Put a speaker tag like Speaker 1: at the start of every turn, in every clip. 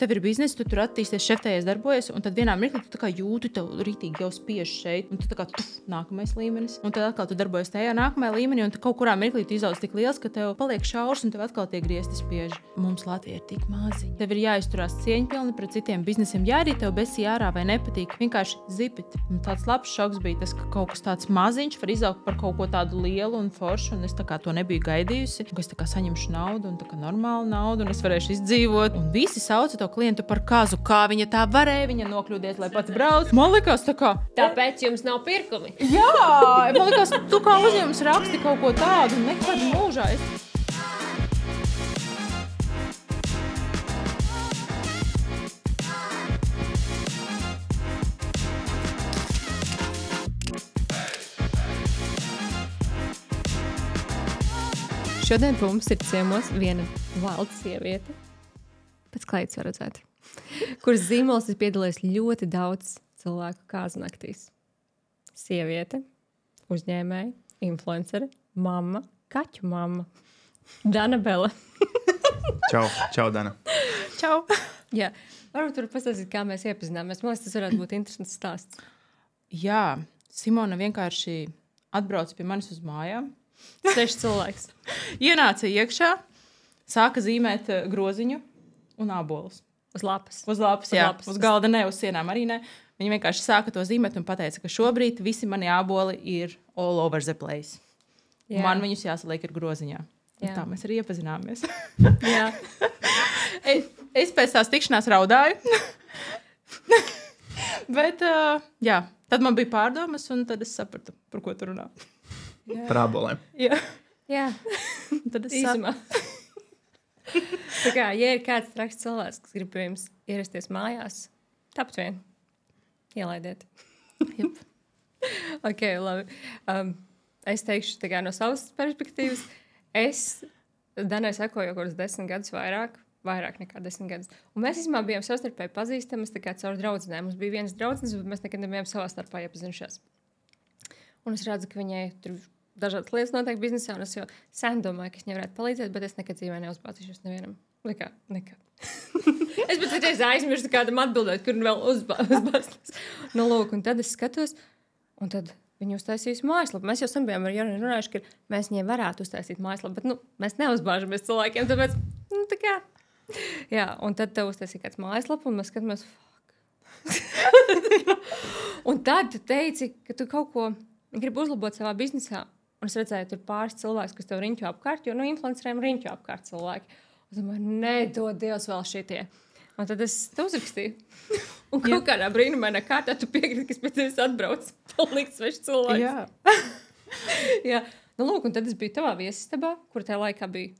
Speaker 1: tev ir biznesa, tu tur attīsties, šeftējies, darbojies, un tad vienā mirklī tu tā kā jūti, tev rītīgi jau spiež šeit, un tu tā kā nākamais līmenis. Un tad atkal tu darbojies tajā nākamajā līmenī, un tu kaut kurā mirklī tu izaudz tik liels, ka tev paliek šaurs, un tev atkal tie griezti spiež. Mums Latvija ir tik maziņa. Tev ir jāizturās cieņpilni pret citiem biznesiem, ja arī tev besi ārā vai nepatīk. Vienkārši zipit. Un tāds labs šoks bija tas, ka kaut kas tāds maziņš var izaugt par kaut ko tādu lielu un foršu, un es tā kā to nebiju gaidījusi. Un es tā kā saņemšu naudu, un tā kā normālu naudu, un es varēšu izdzīvot. Un visi sauca to klientu par kazu, kā viņa tā varēja, viņa nokļūdies, lai pats brauc. Man likās tā kā...
Speaker 2: Tāpēc jums nav pirkumi.
Speaker 1: Jā, man likās, tu kā uzņēmums raksti kaut ko tādu, nekad mūžā.
Speaker 2: Šodien pie mums ir ciemos viena valda sieviete, pēc kleitas var redzēt, kuras zīmols ir piedalījis ļoti daudz cilvēku kāznaktīs. Sieviete, uzņēmēja, influencere, mamma, kaķu mamma, Dana Bele.
Speaker 3: Čau, Dana.
Speaker 1: Čau.
Speaker 2: Jā, varbūt tur pastāstīt, kā mēs iepazināmies. Man liekas, tas varētu būt interesants stāsts.
Speaker 1: Jā, Simona vienkārši atbrauca pie manis uz mājām.
Speaker 2: 6 cilvēks.
Speaker 1: Ienāca iekšā, sāka zīmēt groziņu un ābolus.
Speaker 2: Uz lapas.
Speaker 1: Uz lapas, jā. Uz galda ne, uz sienām arī ne. Viņa vienkārši sāka to zīmēt un pateica, ka šobrīd visi mani āboli ir all over the place. Jā. Man viņus jāsaliek ir groziņā. Tā mēs arī iepazināmies.
Speaker 2: Jā.
Speaker 1: Es pēc tās tikšanās raudāju. Bet, jā, tad man bija pārdomas un tad es sapratu, par ko tu runā.
Speaker 3: Par āboliem.
Speaker 2: Jā.
Speaker 1: Tad es
Speaker 2: īsumā. Tā kā, ja ir kāds traks cilvēks, kas grib pie jums ierasties mājās, tāpat vien. Ielaidiet.
Speaker 1: Jep.
Speaker 2: Ok, labi. Es teikšu tā kā no savas perspektīvas. Es Danai sekoju jau kādus 10 gadus vairāk nekā 10 gadus. Un mēs īstenībā bijām savstarpēji pazīstamas tā kā caur draudzenēm. Mums bija vienas draudzenes, bet mēs nekad nebijām savā starpā iepazinušās. Un es redzu, ka viņai tur dažādas lietas notiek biznesā, un es jau sen domāju, ka es viņai varētu palīdzēt, bet es nekad dzīvē neuzbāzīšos nevienam. Nekad. Es pat reiz aizmirstu kādam atbildēt, kur vēl uzbāzties. Nu, lūk, un tad es skatos, un tad viņi uztaisīs mājaslapu. Mēs jau sen bijām ar Joni runājuši, ka mēs viņai varētu uztaisīt mājaslapu, bet, mēs neuzbāžamies cilvēkiem, tāpēc, tā kā. Jā, un tad tev uztaisīja kāds mājaslapu, un mēs skatāmies, un tad tu teici, ka tu kaut ko gribi uzlabot savā biznesā. Un es redzēju, tur pāris cilvēks, kas tev riņķo apkārt, jo influenceriem riņķo apkārt cilvēki. Un domāju, nedod Dievs vēl šitie. Un tad es te uzrakstīju. Un kaut kādā brīnumainā kārtā tu piekriti, ka es pēc tevis atbrauc. Palikt sveši cilvēks.
Speaker 1: Jā.
Speaker 2: Jā. Nu, lūk, un tad es biju tavā viesistabā, kur tajā laikā bija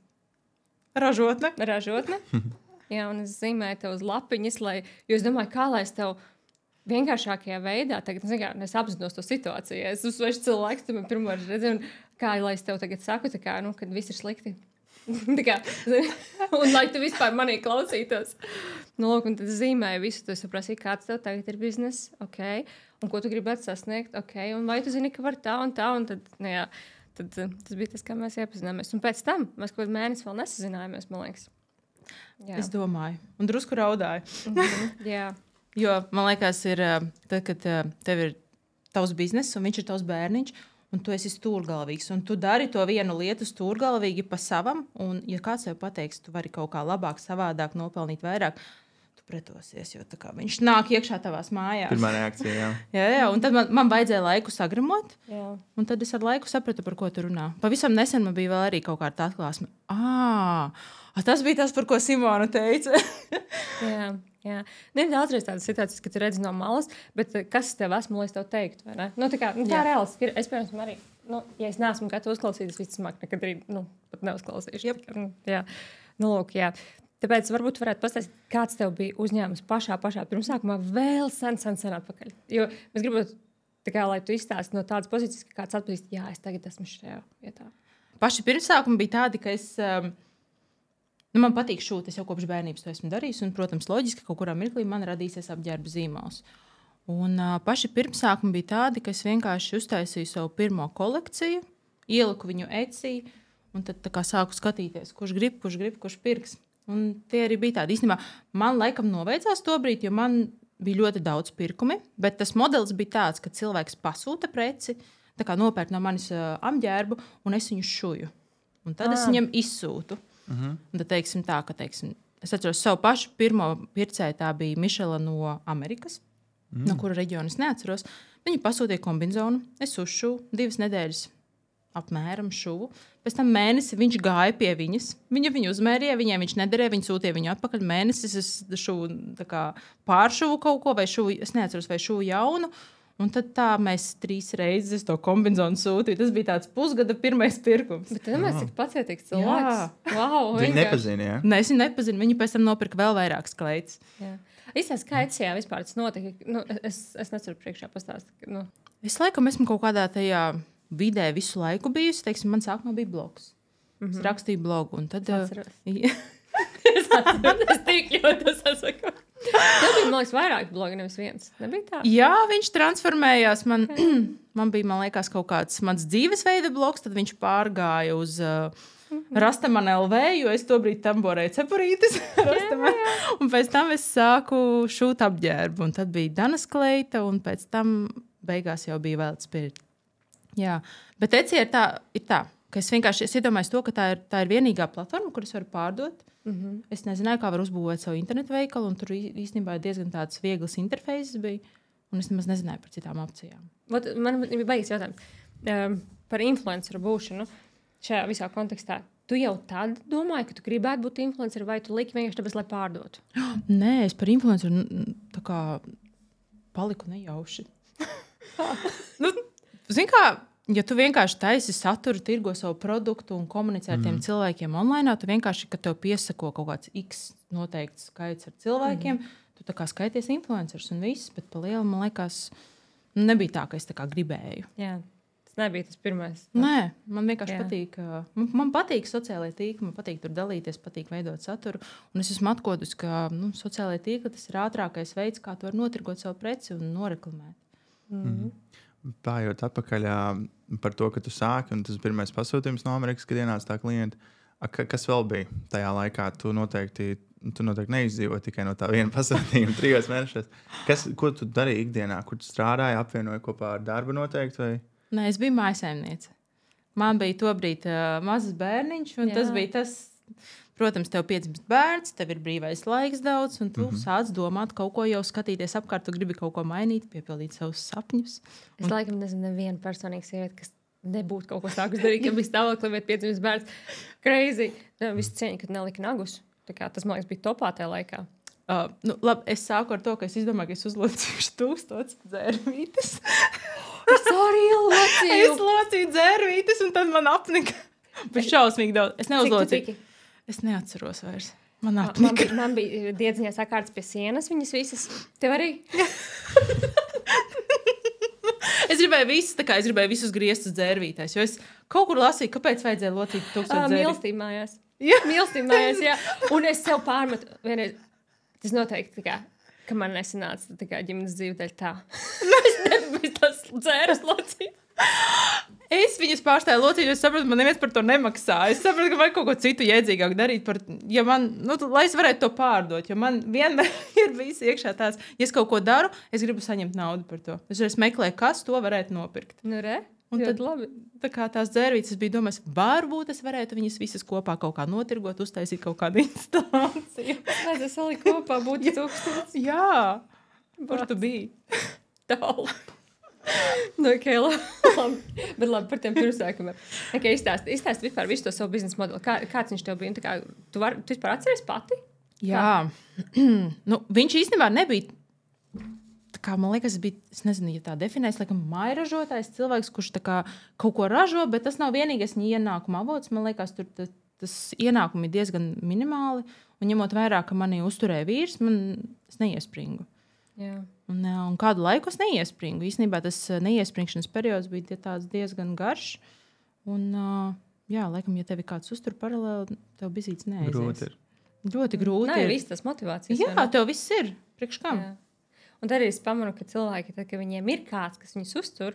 Speaker 1: Ražotne.
Speaker 2: Jā, un es zīmēju tev uz lapiņas, jo es domāju, kā lai es tev vienkāršākajā veidā, tagad, es apzinos to situāciju. Es uz svešu cilvēku, tu man pirmo redzi, un kā lai es tev tagad saku, tā kā, kad viss ir slikti. Tā kā, un lai tu vispār manī klausītos. Nu, lūk, un tad zīmēju visu, tu saprasīji, kāds tev tagad ir biznes, ok, un ko tu gribētu sasniegt, ok, un vai tu zini, ka var tā, un tad, jā, tad tas bija tas, kā mēs iepazināmies. Un pēc tam mēs kaut kādu mēnesi vēl nesazinājāmies, man liekas. Jā.
Speaker 1: Es domāju, un drusku raudāju.
Speaker 2: Jā.
Speaker 1: Jo, man liekas, ir tad, kad tev ir tavs biznes un viņš ir tavs bērniņš, un tu esi stūrgalvīgs, un tu dari to vienu lietu stūrgalvīgi pa savam, un, ja kāds tev pateiks, tu vari kaut kā labāk, savādāk nopelnīt vairāk, tu pretosies, jo tā kā viņš nāk iekšā tavās mājās.
Speaker 3: Pirmā reakcija, jā.
Speaker 1: Jā, un tad man vajadzēja laiku sagramot,
Speaker 2: Jā.
Speaker 1: un tad es ar laiku sapratu, par ko tu runā. Pavisam nesen man bija vēl arī kaut kāda atklāsme. Tas bija tas, par ko Simona teica.
Speaker 2: Jā. Ir daudzreiz tādas situācijas, ka tu redzi no malas, bet kas tev esmu, lai es tev teiktu, vai ne? Tā reāls ir. Es, piemēram, arī, ja es neesmu gatava uzklausīt, es visticamāk nekad arī, pat neuzklausīšu.
Speaker 1: Yep.
Speaker 2: Jā. Lūk, jā. Tāpēc varbūt varētu pastāstīt, kāds tev bija uzņēmums pašā pirmsākumā vēl sen atpakaļ. Jo mēs gribētu, lai tu izstāsti no tādas pozīcijas, ka kāds atpazīst, jā, es tagad esmu šajā vietā.
Speaker 1: Paši pirmsākumi bija tādi, ka es... man patīk šūt, es jau kopš bērnības to esmu darījis, un, protams, loģiski, ka kaut kurā mirklī man radīsies apģērba zīmols. Un paši pirmsākumi bija tādi, ka es vienkārši uztaisīju savu pirmo kolekciju, ieliku viņu Etsy, un tad tā kā sāku skatīties, kurš grib, kurš pirks. Un tie arī bija tādi, īstenībā, man laikam noveicās to brīdi, jo man bija ļoti daudz pirkumi, bet tas modelis bija tāds, ka cilvēks pasūta preci, tā kā nopērk no manis apģērbu, un es viņu šuju. Un tad es viņam izsūtu. Un tad teiksim tā, ka es atceros savu pašu pirmo pircēju, tā bija Mišela no Amerikas, no kura reģiona es neatceros. Viņa pasūtīja kombinzonu, es uzšuvu 2 nedēļas apmēram šuvu. Pēc tam mēnesi viņš gāja pie viņas. Viņa viņu uzmērīja, viņai viņš nederēja, viņa sūtīja viņu atpakaļ. Mēnesis es šuvu pāršuvu kaut ko, vai šuvu, es neatceros, vai šuvu jaunu. Un tad tā mēs 3 reizes to kombinzonu sūtīju. Tas bija tāds pusgada pirmais pirkums.
Speaker 2: Bet tu nemaz cik pacietīgs cilvēks. Wow,
Speaker 3: Viņa nepazina, jā?
Speaker 1: Ne, es viņu nepazinu. Viņa pēc tam nopirka vēl vairākas kleitas.
Speaker 2: Izstāst, kā Etsijā vispār tas notika? Nu, es neceru priekšā pastāst. Nu.
Speaker 1: Es laikam esmu kaut kādā tajā vidē visu laiku bijusi. Teiksim, man sākumā bija blogs. Es rakstīju blogu. Un tad,
Speaker 2: es atceros. Es tik ļoti sasaku. Tev bija, man liekas, vairāk blogi, nevis viens. Nebija tā?
Speaker 1: Jā, viņš transformējās. Man bija, man liekas, kaut kāds mans dzīvesveida blogs. Tad viņš pārgāja uz Rastaman LV, jo es tobrīd tamborēju cepurītes. Un pēc tam es sāku šūt apģērbu. Un tad bija Danas kleita, un pēc tam beigās jau bija Velta Spirit. Jā, bet Etsija ir tā, ka es vienkārši iedomājos to, ka tā ir vienīgā platforma, kur es varu pārdot. Es nezināju, kā var uzbūvēt savu internetu veikalu, un tur īstenībā diezgan tāds viegls interfejs bija, un es nemaz nezināju par citām opcijām.
Speaker 2: Man bija baigas jautājums par influenceru būšanu šajā visā kontekstā. Tu jau tad domāji, ka tu gribētu būt influenceru, vai tu liki vienkārši tāpēc, lai pārdotu?
Speaker 1: Nē, es par influenceru tā kā paliku nejauši. Zini kā, ja tu vienkārši taisi saturu, tirgo savu produktu un komunicē ar tiem cilvēkiem online, tu vienkārši, kad tev piesako kaut kāds X noteikts skaits ar cilvēkiem, tu tā kā skaities influencers un viss, bet pa lielu, man liekas, nebija tā, ka es tā kā gribēju.
Speaker 2: Jā, tas nebija tas pirmais.
Speaker 1: Nē, man vienkārši patīk, man patīk sociālajie tīkli, man patīk tur dalīties, patīk veidot saturu, un es esmu atkodus, ka sociālajie tīkli tas ir ātrākais veids, kā tu var notirgot savu preci un noreklamēt.
Speaker 3: Pājot atpakaļ par to, ka tu sāki, un tas pirmais pasūtījums no Amerikas, kad ienāca tā klienta. Kas vēl bija tajā laikā? Tu noteikti neizdzīvoji tikai no tā viena pasūtījuma 3 mēnešos. Ko tu darīji ikdienā? Kur tu strādāji, apvienoji kopā ar darbu noteikti? Vai?
Speaker 1: Nē, es biju mājsaimniece. Man bija tobrīd mazs bērniņš, un tas bija tas... Protams, tev piedzimst bērns, tev ir brīvais laiks daudz, un tu sāc domāt kaut ko jau skatīties apkārt, tu gribi kaut ko mainīt, piepildīt savus sapņus.
Speaker 2: Es laikam nezinu nevienu personīgu sievieti, kas nebūtu kaut ko sākus darīt, ja bija stāvoklī, bet piedzimst bērns. Crazy. Visu cieņu, kad nelika nagus. Tā kā tas, man liekas, bija topā tajā laikā.
Speaker 1: Labi, es sāku ar to, ka es izdomāju, ka es uzlocīšu 1000 dzērvītes.
Speaker 2: Es arī locīju.
Speaker 1: Es locīju dzērvītes, un tad man apnika. Bet šausmīgi daudz. Es neuzlocīju. Es neatceros vairs. Man
Speaker 2: bija diedziņā sakārts pie sienas, viņas visas. Tev arī?
Speaker 1: Es gribēju visus griestus dzērvītēs, jo es kaut kur lasīju, kāpēc vajadzēja locīt 1000 dzērvītes.
Speaker 2: Mīlestība mājās. Mīlestība mājās, jā. Un es sev pārmetu vienreiz. Tas noteikti tā kā, ka man nesanāca tā kā ģimenes dzīve dēļ tā. Es nebiju tās dzēras locīt.
Speaker 1: Es viņas pārstāju locīt, jo es sapratu, man neviens par to nemaksā. Es sapratu, ka vajag kaut ko citu jēdzīgāk darīt, lai es varētu to pārdot. Jo man vienmēr ir bijis iekšā tāds, ja es kaut ko daru, es gribu saņemt naudu par to. Es meklēju, kas to varētu nopirkt.
Speaker 2: Nu, re?
Speaker 1: Un tad, labi. Tā kā tās dzērvītes, es biju domājis, varbūt es varētu viņas visas kopā kaut kā notirgot, uztaisīt kaut kādu instalāciju.
Speaker 2: Lai tas arī kopā būtu 1000.
Speaker 1: Jā, kur tu biji?
Speaker 2: Tālu. Okay, labi. Bet labi par tiem pirmsākumiem. Okay, izstāst vispār visu to savu biznesa modeli. Kāds viņš tev bija? Kā, tu vispār atceries pati?
Speaker 1: Jā. Viņš īstenībā nebija, kā man liekas, bija, es nezinu, ja tā definēs, laikam mājražotājs cilvēks, kurš tā kā kaut ko ražo, bet tas nav vienīgais viņa ienākuma avots. Man liekas, tur tas ienākumi ir diezgan minimāli. Un ņemot vērā, ka mani uzturēja vīrs, es neiespringu.
Speaker 2: Jā.
Speaker 1: Un kādu laiku es neiespringu. Īstenībā tas neiespringšanas periods bija diezgan garš. Un, laikam, ja tevi kāds uztur paralēli, tev bizīts neaizies.
Speaker 3: Grūti ir.
Speaker 1: Ļoti grūti.
Speaker 2: Nē, viss tas motivācijas.
Speaker 1: Jā, tev viss ir. Priekš kam?
Speaker 2: Jā. Un tad arī es pamanu, ka cilvēki, tad, kad viņiem ir kāds, kas viņus uztur,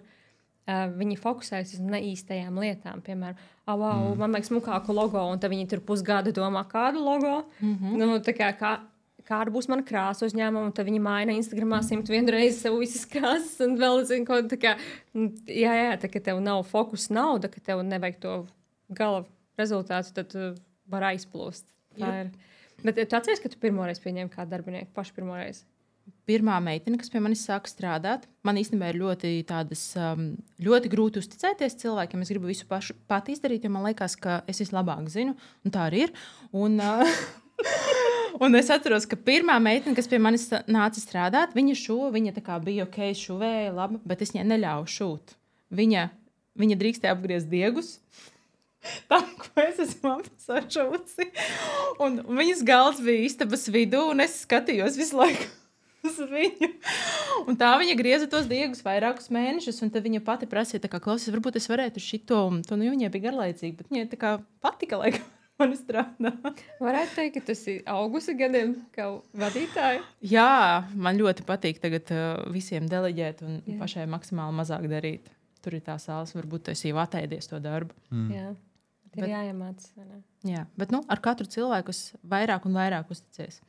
Speaker 2: viņi fokusējas uz neīstajām lietām. Piemēram, wow, man vajag smukāku logo, un tad viņi tur pusgadu domā, kādu logo. Nu, tā kāda būs mana krāsa uzņēmuma, un tad viņi maina Instagramā 101 reizi sev visas krāsas, un vēl zinu, ko tā kā, tā ka tev nav fokus nauda, ka tev nevajag to gala rezultātu, tad tu var aizplūst. Tā ir. Bet tu atceries, ka tu pirmoreiz pieņēmi kādu darbinieku, pašu pirmoreiz?
Speaker 1: Pirmā meitene, kas pie manis sāka strādāt, man īstenībā ir ļoti grūti uzticēties cilvēkiem. Es gribu visu pati izdarīt, jo man liekas, ka es vislabāk zinu, un tā arī ir. Un es atceros, ka pirmā meitene, kas pie manis nāca strādāt, viņa tā kā bija ok, šuvēja, labi, bet es viņai neļāvu šūt. Viņa drīkstēja apgriezt diegus. Tam, ko es esmu apsašūci. Un viņas galds bija istabas vidū, un es skatījos visu laiku uz viņu. Un tā viņa grieza tos diegus vairākus mēnešus, un tad viņa pati prasīja, tā kā klausies, varbūt es varētu šito, un to, nu, viņai bija garlaicīgi, bet viņai tā kā patika, laikam. Man strādā.
Speaker 2: Varētu teikt, ka tas ir augusi gadiem kā vadītāja? Jā,
Speaker 1: man ļoti patīk tagad visiem deleģēt un pašai maksimāli mazāk darīt. Tur ir tā sāls, varbūt tu esi jau atēdies to darbu.
Speaker 2: Jā, ir jāiemāc.
Speaker 1: Jā, bet ar katru cilvēku es vairāk un vairāk uzticies.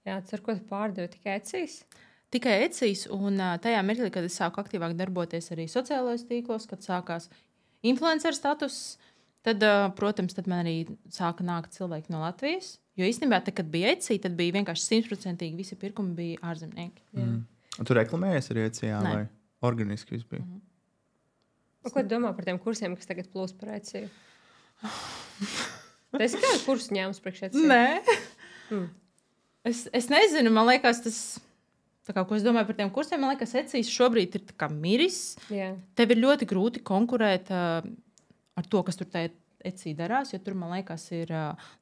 Speaker 2: Jā, ar ko tu pārdevi? Tikai Etsīs?
Speaker 1: Tikai Etsīs, un tajā mirklī, kad es sāku aktīvāk darboties arī sociālajos tīklos, kad sākās influencer status, tad, protams, man arī sāka nākt cilvēki no Latvijas. Jo īstenībā, kad bija Etsy, tad bija vienkārši 100% visi pirkumi bija ārzemnieki.
Speaker 3: Un tu reklamējies arī Etsy, vai organiski viss bija?
Speaker 2: Ko tu domā par tiem kursiem, kas tagad plūst par Etsy? Tu esi kādu kursu ņēmis priekš Etsy?
Speaker 1: Nē. Es nezinu, man liekas, tas... Tā kā, ko es domāju par tiem kursiem, man liekas, Etsy šobrīd ir tā kā miris. Tev ir ļoti grūti konkurēt ar to, kas tur Etsy darās, jo tur, man liekas, ir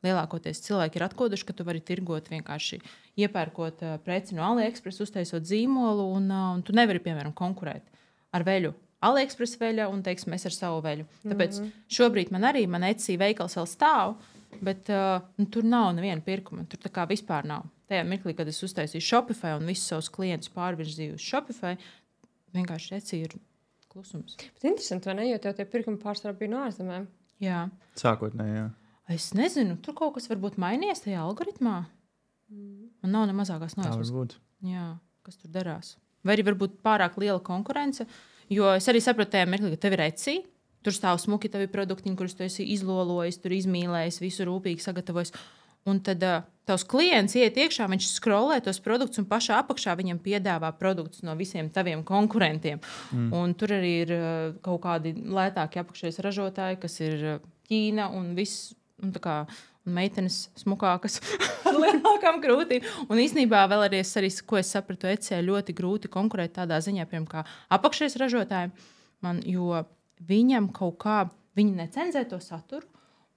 Speaker 1: lielākoties cilvēki ir atkoduši, ka tu vari tirgot vienkārši iepērkot preci no AliExpress, uztaisot zīmolu, un tu nevari, piemēram, konkurēt ar veļu. AliExpress veļa un, teiksim, es ar savu veļu. Tāpēc šobrīd man Etsy veikals vēl stāv, bet tur nav neviena pirkuma. Tur tā kā vispār nav. Tajā mirklī, kad es uztaisīju Shopify un visus savus klientus pārvirzīju uz Shopify, vienkārši Etsy ir klusums.
Speaker 2: Bet interesanti, vai ne? Jo tev tie pirkumi pārsvarā bija no ārzemēm.
Speaker 1: Jā.
Speaker 3: Sākotnēji, jā.
Speaker 1: Es nezinu, tur kaut kas varbūt mainījies tajā algoritmā. Man nav ne mazākās nojausmas.
Speaker 3: Tā varbūt.
Speaker 1: Jā, kas tur darās. Vai arī varbūt pārāk liela konkurence, jo es arī sapratu tajā mirklī, ka tev ir Etsy, tur stāv smuki tavi produktiņi, kurus tu esi izlolojis, tur izmīlējis, visu rūpīgi sagatavojis. Un tad tavs klients iet iekšā, viņš scrollē tos produktus un pašā apakšā viņam piedāvā produktus no visiem taviem konkurentiem. Un tur arī ir kaut kādi lētāki apakšējais ražotāji, kas ir Ķīna un viss, un tā kā meitenes smukākas ar lielākām krūtīm. Un īstenībā vēl arī, ko es sapratu, Etsy ļoti grūti konkurēt tādā ziņā, piemēram, kā apakšējais ražotājiem, jo viņam kaut kā, viņi necenzē to saturu.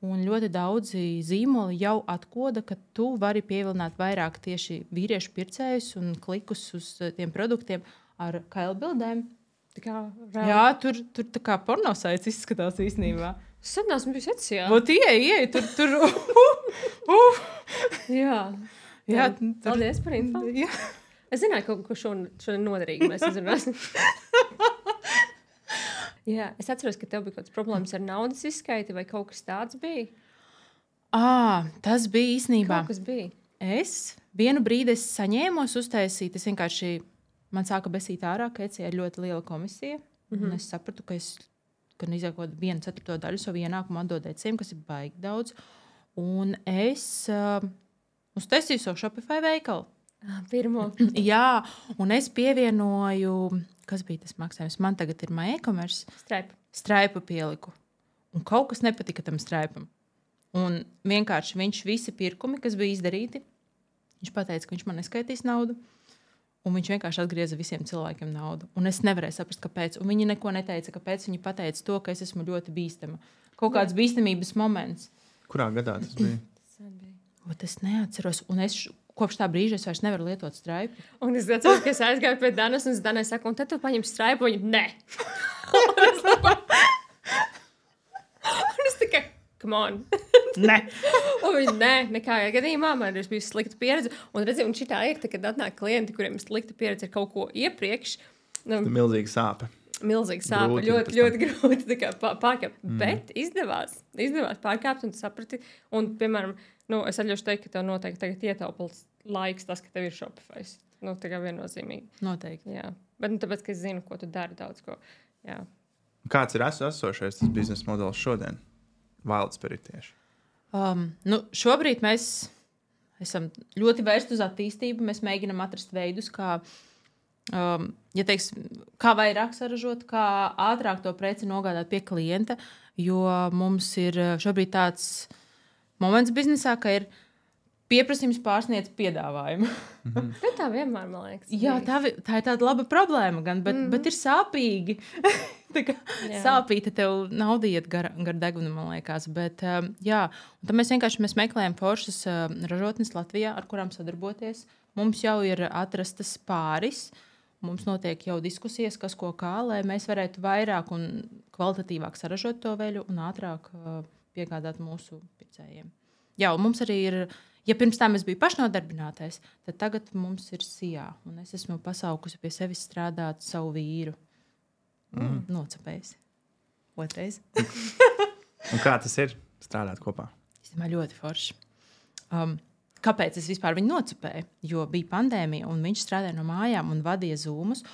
Speaker 1: Un ļoti daudzi zīmoli jau atkoda, ka tu vari pievilināt vairāk tieši vīriešu pircējus un klikus uz tiem produktiem ar kailbildēm. Jā, tur tā kā pornosaits izskatās īstenībā.
Speaker 2: Sen esmu bijusi Etsy.
Speaker 1: Vot ieej, tur.
Speaker 2: Jā.
Speaker 1: Jā,
Speaker 2: paldies par info.
Speaker 1: Jā.
Speaker 2: Es zināju, ko šodien noderīgi mēs izrunāsim. Jā, es atceros, ka tev bija kaut kādas problēmas ar naudas izskaiti, vai kaut kas tāds bija?
Speaker 1: Tas bija īstenībā.
Speaker 2: Kaut kas bija.
Speaker 1: Es vienu brīdi saņēmos uztaisīt, es vienkārši, man sāka besīt ārā, ka Etsy ir ļoti liela komisija. Un es sapratu, ka es izākot 1/4 daļu savu ienākumu atdod Etsy, kas ir baigi daudz. Un es uztaisīju savu Shopify veikalu.
Speaker 2: Pirmo.
Speaker 1: Jā, un es pievienoju, kas bija tas maksājums? Man tagad ir MyEcommerce. Straipu pieliku. Un kaut kas nepatika tam straipam. Un vienkārši viņš visi pirkumi, kas bija izdarīti, viņš pateica, ka viņš man neskaitīs naudu. Un viņš vienkārši atgrieza visiem cilvēkiem naudu. Un es nevarēju saprast, kāpēc. Un viņi neko neteica, kāpēc. Viņi pateica to, ka es esmu ļoti bīstama. Kaut kāds bīstamības moments.
Speaker 3: Kurā gadā tas bija?
Speaker 1: Es neatceros. Un es kopš tā brīža es vairs nevaru lietot straipu.
Speaker 2: Un es atceros, ka es aizgāju pie Danas, un Danai saka, un tad tu paņem straipu, un viņa, nē. Un es tikai, come on.
Speaker 1: Nē.
Speaker 2: Un viņa, nē, nekādā gadījumā man ir bijusi slikta pieredze. Un redzi, un šitā ir, kad atnāk klienti, kuriem ir slikta pieredze ar kaut ko iepriekš.
Speaker 3: Tā milzīga sāpe.
Speaker 2: milzīgi sāpes, ļoti grūti pārkāpt. Bet izdevās pārkāpt, un tu saprati. Un, piemēram, es atļaušu teikt, ka tev noteikti tagad ietaupils laiks tas, ka tev ir Shopify. Tā kā viennozīmīgi.
Speaker 1: Noteikti.
Speaker 2: Jā. Bet tāpēc, ka es zinu, ko tu dari daudz ko. Jā.
Speaker 3: Kāds ir esošais tas biznesa modelis šodien? Wildspirit tieši.
Speaker 1: Šobrīd mēs esam ļoti vērsti uz attīstību. Mēs mēģinam atrast veidus, kā vairāk saražot, kā ātrāk to preci nogādāt pie klienta, jo mums ir šobrīd tāds moments biznesā, ka ir pieprasījums pārsniedz piedāvājumu.
Speaker 2: Tā vienmēr, man liekas.
Speaker 1: Jā, tā ir tāda laba problēma, bet ir sāpīgi. Sāpīgi, tev nauda iet gar degunu, man liekas. Bet, un tad mēs vienkārši meklējam foršas ražotnes Latvijā, ar kurām sadarboties. Mums jau ir atrastas pāris. Mums notiek jau diskusijas, kas ko kā, lai mēs varētu vairāk un kvalitatīvāk saražot to veļu un ātrāk piegādāt mūsu pircējiem. Jā, un mums arī ir, ja pirms tam es biju pašnodarbinātais, tad tagad mums ir SIA. Un es esmu pasaukusi pie sevis strādāt savu vīru. Nocepējis. Otrais.
Speaker 3: Un kā tas ir strādāt kopā?
Speaker 1: Tas ir ļoti forši. Kāpēc es vispār viņu nocepēju? Jo bija pandēmija, un viņš strādāja no mājām un vadīja zūmus.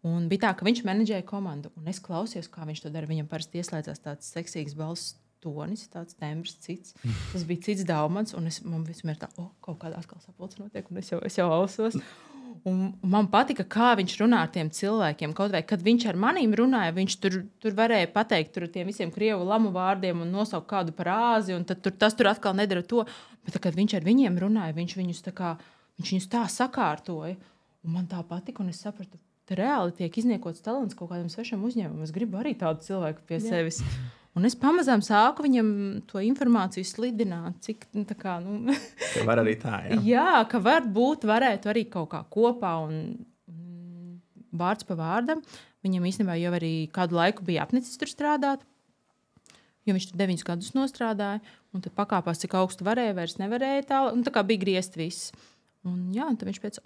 Speaker 1: Un bija tā, ka viņš menedžēja komandu. Un es klausījos, kā viņš to dara. Viņam parasti ieslēdzās tāds seksīgs balss tonis, tāds tembrs cits. Tas bija cits daumans, un man vismēr tā, kaut kādā atkal sapulce notiek, un es jau ausos. Un man patika, kā viņš runā ar tiem cilvēkiem. Kaut vai, kad viņš ar manīm runāja, viņš tur varēja pateikt tur tiem visiem krievu lamu vārdiem un nosaukt kādu parāzi, un tad tas tur atkal nedara to. Bet tad, kad viņš ar viņiem runāja, viņš viņus tā sakārtoja. Un man tā patika, un es sapratu, ka reāli tiek izniekots talants kaut kādam svešam uzņēmumam. Es gribu arī tādu cilvēku pie sevis. Un es pamazām sāku viņam to informāciju slidināt, cik
Speaker 3: ka var arī tā, jā.
Speaker 1: Jā, ka varētu arī kaut kā kopā un vārds pa vārdam. Viņam īstenībā jau arī kādu laiku bija apnicis tur strādāt, jo viņš tur 9 gadus nostrādāja, un tad pakāpās, cik augstu varēja, vairs nevarēja tā, un tā kā bija griezt viss. Un jā, un tad viņš pēc,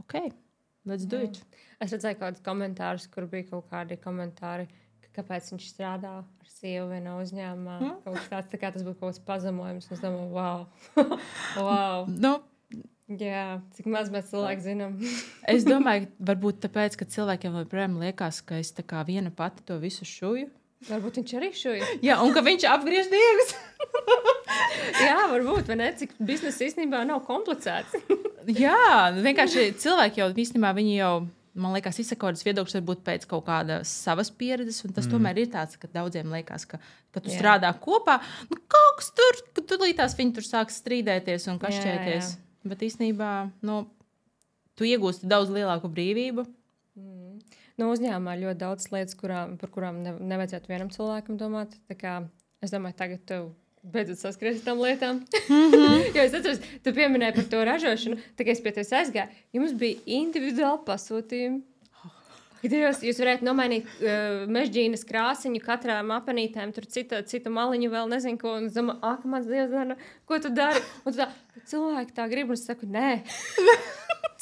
Speaker 1: let's do it.
Speaker 2: Es redzēju kādus komentārus, kur bija kaut kādi komentāri, kāpēc viņš strādā ar sievu vienā uzņēmumā. Kaut kas tāds, tas būtu kaut kāds pazemojums. Es domāju, wow. Jā, cik maz mēs cilvēki zinām.
Speaker 1: Es domāju, varbūt tāpēc, ka cilvēkiem joprojām liekas, ka es tā kā viena pati to visu šuju.
Speaker 2: Varbūt viņš arī šuja.
Speaker 1: Jā, un ka viņš apgriež diegus.
Speaker 2: Jā, varbūt, vai ne? Cik biznesa īstenībā nav komplicēts.
Speaker 1: Jā, vienkārši cilvēki jau īstenībā viņi jau... Man liekas, izsakotas viedoklis var būt pēc kaut kādas savas pieredzes, un tas tomēr ir tāds, ka daudziem liekas, ka tu strādā kopā, kaut kas tur, ka tūlītās viņi tur sāks strīdēties un kašķēties. Jā. Bet īstenībā, tu iegūsti daudz lielāku brīvību.
Speaker 2: Uzņēmumā ļoti daudz lietas, par kurām nevajadzētu vienam cilvēkam domāt. Tā kā es domāju, tagad tev beidzot saskries ar tām lietām. Jo es atceros, tu pieminēji par to ražošanu, tā kā es pie tevis aizgāju, jums bija individuāli pasūtījumi. Jūs varētu nomainīt mežģīnas krāsiņu katrām apenītēm, tur citu maliņu vēl nezinu ko, un es domāju, mans Dievs, ko tu dari? Un tu tā, cilvēki tā grib, un es saku, nē.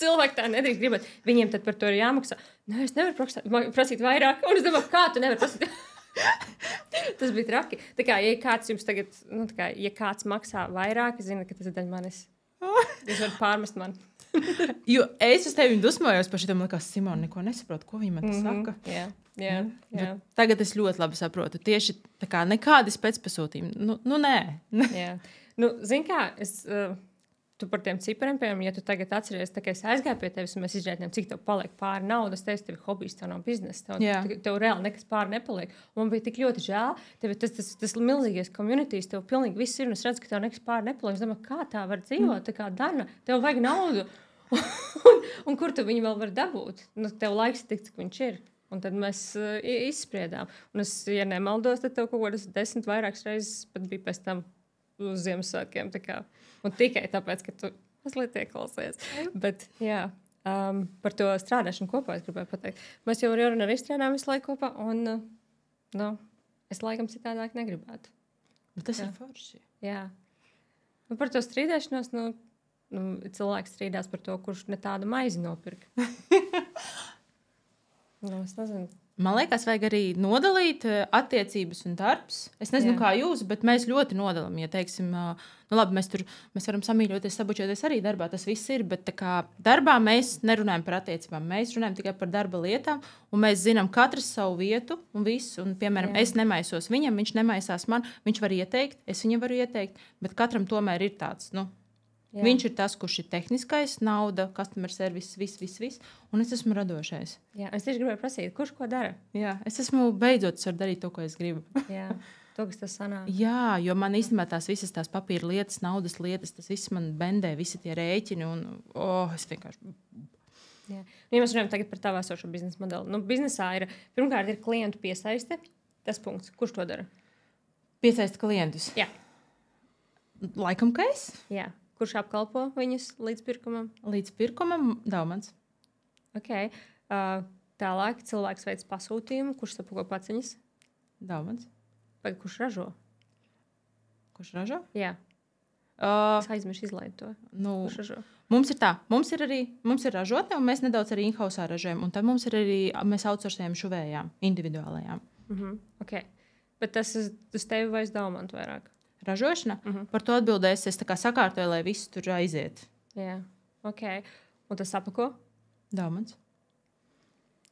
Speaker 2: Cilvēki tā nedrīkst gribēt. Viņiem tad par to ir jāmaksā. Nē, es nevaru prasīt vairāk, un es domāju, kā tu nevari prasīt? Tas bija traki. Tā kā, ja kāds jums tagad, ja kāds maksā vairāk, es zinu, ka tas ir daļa manis. Jūs varat pārmest man.
Speaker 1: Jo es uz tevi dusmojos par šitam, likās, Simona neko nesaprot, ko viņa man saka.
Speaker 2: Jā.
Speaker 1: Tagad es ļoti labi saprotu. Tieši tā kā nekādi pēcpasūtījumi. Nē.
Speaker 2: Jā. Zini kā, tu par tiem cipariem, piemēram, ja tu tagad atceries, tā kā es aizgāju pie tevis, un mēs izrēķinām, cik tev paliek pāri naudas, tev ir hobijs, tev nav biznesa, tev reāli nekas pāri nepaliek. Un man bija tik ļoti žēl, tas milzīgais communities, tev pilnīgi viss ir, un es redzu, ka tev nekas pāri nepaliek. Es domāju, kā tā var dzīvot, tā kā Dana, tev vajag naudu. un kur tu viņu vēl var dabūt? Tev laiks tik, cik viņš ir. Un tad mēs izspriedām. Un es, ja nemaldos, tad tev kaut kādas 10 vairākas reizes pat bija pēc tam uz Ziemassvētkiem. Un tikai tāpēc, ka tu mazliet ieklausies. Bet, jā, par to strādāšanu kopā es gribēju pateikt. Mēs jau arī strādājam visu laiku kopā, un es laikam citādāk negribētu.
Speaker 1: Tas ir forši.
Speaker 2: Jā. Un par to strīdēšanos, cilvēks strīdās par to, kurš ne tādu maizi nopirka. Nu, es nezinu.
Speaker 1: Man liekas, vajag arī nodalīt attiecības un darbs. Es nezinu, kā jūs, bet mēs ļoti nodalām. Ja teiksim, nu labi, mēs varam samīļoties, sabučoties arī darbā, tas viss ir, bet tā kā darbā mēs nerunājam par attiecībām. Mēs runājam tikai par darba lietām, un mēs zinām katrs savu vietu un visu. Un, piemēram, es nemaisos viņam, viņš nemaisās man, viņš var ieteikt, es viņam varu ieteikt, bet katram tomēr ir tāds, nu, viņš ir tas, kurš ir tehniskais, nauda, customer service, viss, un es esmu radošais.
Speaker 2: Jā, es tieši gribēju prasīt, kurš ko dara?
Speaker 1: Jā, es esmu beidzot darīt to, ko es gribu.
Speaker 2: Jā, to, kas tas sanāk.
Speaker 1: Jā, jo man īstenībā tās visas tās papīra lietas, naudas lietas, tas viss man bendē, visi tie rēķini, un es vienkārši...
Speaker 2: Jā. Ja mēs runājam tagad par tavu esošo biznesa modeli. Nu, biznesā pirmkārt ir klientu piesaiste, tas punkts. Kurš to dara?
Speaker 1: Piesaist klientus?
Speaker 2: Jā.
Speaker 1: Laikam, ka es?
Speaker 2: Jā. Kurš apkalpo viņus līdz pirkumam?
Speaker 1: Līdz pirkumam Daumans.
Speaker 2: Okay. Tālāk cilvēks veids pasūtījumu. Kurš sapako paciņas?
Speaker 1: Daumans.
Speaker 2: Vai kurš ražo?
Speaker 1: Kurš ražo?
Speaker 2: Jā. Es aizmirsu izlaidu to.
Speaker 1: Nu,
Speaker 2: kurš ražo?
Speaker 1: Mums ir tā. Mums ir ražotne, un mēs nedaudz arī in-house ražojam. Un tad mums ir arī, mēs outsourcējam šuvējām, individuālajām.
Speaker 2: Okay. Bet tas uz tevi vai uz Daumantu vairāk?
Speaker 1: Ražošana. Par to atbildēs, es tā kā sakārtoju, lai viss tur aiziet.
Speaker 2: Jā, ok. Un tas apako?
Speaker 1: Daumans.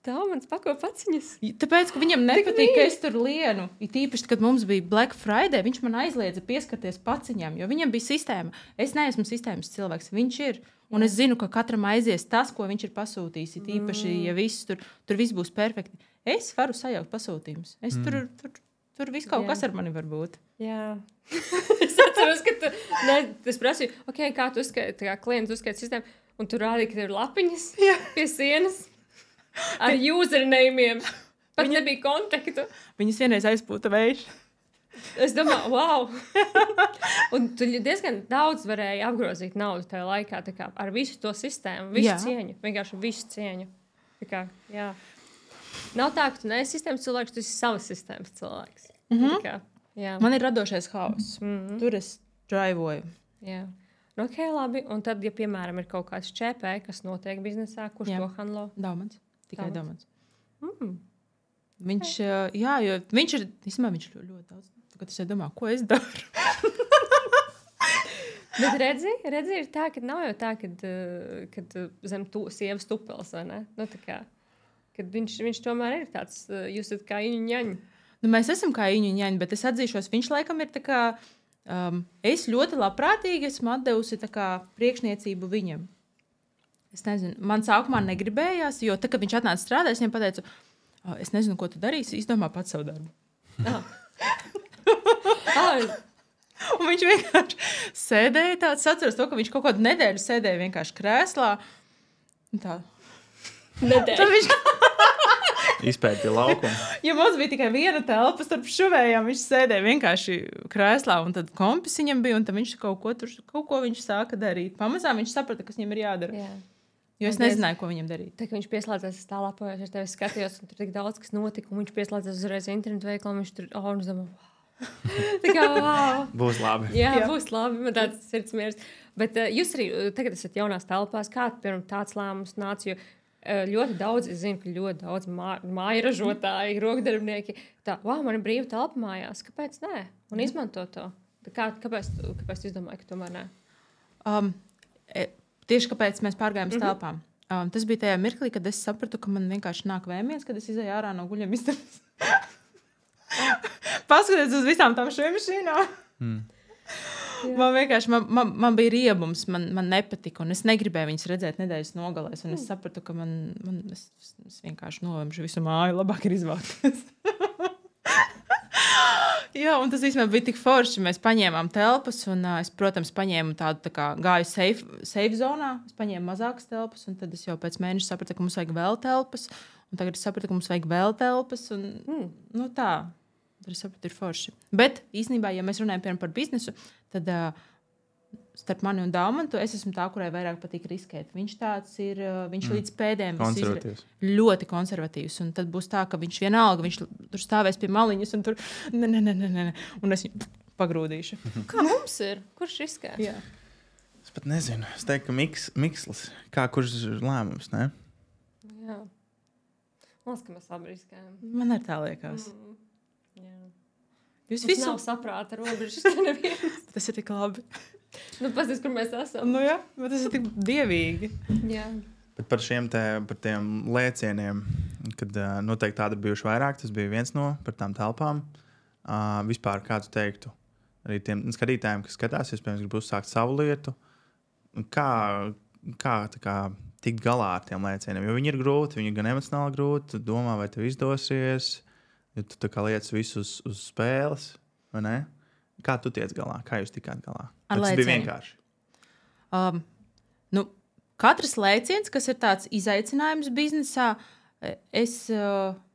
Speaker 2: Daumans pako paciņas.
Speaker 1: Tāpēc, ka viņam nepatīk, ka es tur lienu. It īpaši, kad mums bija Black Friday, viņš man aizliedza pieskarties paciņām, jo viņam bija sistēma. Es neesmu sistēmas cilvēks, viņš ir. Un es zinu, ka katram aizies tas, ko viņš ir pasūtījis. It īpaši, ja viss tur viss būs perfekti. Es varu sajaukt pasūtījumus. Es tur viss kaut kas ar mani var būt.
Speaker 2: Jā. Es atceros, ka es prasīju, okay, kā tu uzskaiti, kā klients uzskaiti sistēmu, un tu rādīji, ka tev ir lapiņas pie sienas ar usernamiem. Pat nebija kontaktu.
Speaker 1: Viņas vienreiz aizpūta vējš.
Speaker 2: Es domāju, wow! Un tu diezgan daudz varēji apgrozīt naudu tajā laikā, tā kā ar visu to sistēmu, visu cieņu. Vienkārši visu cieņu. Tā kā, jā. Nav tā, ka tu neesi sistēmas cilvēks, tu esi savas sistēmas cilvēks. Kā,
Speaker 1: man ir radošais hauss. Tur es drivoju.
Speaker 2: Jā. Nu, ok, labi. Un tad, ja, piemēram, ir kaut kāds ČP, kas notiek biznesā, kurš to handlo?
Speaker 1: Daumans. Tikai Daumans. Viņš, jā, jo viņš ir, īstenībā viņš ļoti daudz. Tagad es domāju, ko es daru?
Speaker 2: Bet redzi, ir tā, ka nav jau tā, kad zem sievas tupeles, vai ne? Nu, tā kā... Kad viņš tomēr ir tāds, jūs esat kā iņu ņaņi.
Speaker 1: Nu, mēs esam kā iņu ņaņi, bet es atzīšos, viņš laikam ir tā kā, es ļoti labprātīgi esmu atdevusi tā kā priekšniecību viņam. Es nezinu, man sākumā negribējās, jo tā, kad viņš atnāca strādāt, es viņam pateicu, es nezinu, ko tu darīsi, izdomā pats savu darbu. Un viņš vienkārši sēdēja tāds, atceros to, ka viņš kaut kādu nedēļu sēdēja vienkārši krēslā. Un tā.
Speaker 2: Nedēļu.
Speaker 3: Izpētīja laukumu.
Speaker 1: Ja mums bija tikai viena telpa starp šuvējām, viņš sēdēja vienkārši krēslā, un tad kompis viņam bija, un tad viņš kaut ko viņš sāka darīt. Pamazām viņš saprata, kas viņam ir jādara. Jā. Jo es nezināju, ko viņam darīt.
Speaker 2: Tā, ka viņš pieslēdzās, es tā lapojos, es tevi skatījos, un tur tik daudz, kas notika, un viņš pieslēdzās uzreiz internetu veikalam, viņš tur, un es domāju, wow. Tā kā, wow.
Speaker 3: Būs labi.
Speaker 2: Jā, būs labi, man tāds sirds miers. Bet jūs arī tagad esat jaunās telpās, kā pirms tāds lēmums nāca, jo ļoti daudz, es zinu, ka ļoti daudz māju ražotāji, rokdarbnieki. Tā, wow, man ir brīva telpa mājās. Kāpēc nē? Un izmanto to. Kāpēc tu izdomāji, ka tomēr nē?
Speaker 1: Tieši kāpēc mēs pārgājām uz telpām. Tas bija tajā mirklī, kad es sapratu, ka man vienkārši nāk vēmies, kad es izēju ārā no guļamistabas. Paskatieties uz visām tām šīm mašīnām. Man vienkārši man bija riebums, man nepatika, un es negribēju viņus redzēt nedēļas nogalēs. Es sapratu, ka es vienkārši nolemšu visu māju, labāk ir izvākties. Jā, un tas vispār bija tik forši. Mēs paņēmām telpas, un es, protams, paņēmu tādu tā kā gāju safe zonā. Es paņēmu mazākas telpas, un tad es jau pēc mēneša sapratu, ka mums vajag vēl telpas. Un tagad es sapratu, ka mums vajag vēl telpas, un nu tā. Tad es sapratu, ir forši. Bet īstenībā, ja mēs runājam par biznesu, tad starp mani un Daumantu es esmu tā, kurai vairāk patīk riskēt. Viņš tāds ir, viņš līdz pēdējiem ļoti konservatīvs. Un tad būs tā, ka viņš vienalga, viņš tur stāvēs pie maliņas un tur ne. Un es viņu pagrūdīšu.
Speaker 2: Kā mums ir? Kurš riskē?
Speaker 1: Jā.
Speaker 3: Es pat nezinu. Es teiktu, ka mikslis. Kā kurš lēmums, ne?
Speaker 2: Jā. Man liekas, ka mēs labi riskējam.
Speaker 1: Man arī tā liekas.
Speaker 2: Jā.
Speaker 1: Jūs
Speaker 2: Mums
Speaker 1: visi
Speaker 2: nav saprāta robežas, ka neviens.
Speaker 1: Tas ir tik labi.
Speaker 2: Nu, pasties, kur mēs esam.
Speaker 1: Nu jā, bet tas ir tik dievīgi.
Speaker 2: Jā.
Speaker 3: Bet par tiem lēcieniem, kad noteikti tādi bijuši vairāk, tas bija viens no par tām telpām. Vispār, kā tu teiktu, arī tiem skatītājiem, kas skatās, iespējams, grib uzsākt savu lietu, kā tikt galā ar tiem lēcieniem? Jo viņi ir grūti, viņi ir gan emocionāli grūti, tu domā, vai tev izdosies, jo tu tā kā lietas visus uz spēles, vai ne? Kā tu tiec galā? Kā jūs tikāt galā?
Speaker 1: Ar
Speaker 3: Tas bija
Speaker 1: lēcieniem?
Speaker 3: vienkārši.
Speaker 1: Katrs lēciens, kas ir tāds izaicinājums biznesā, es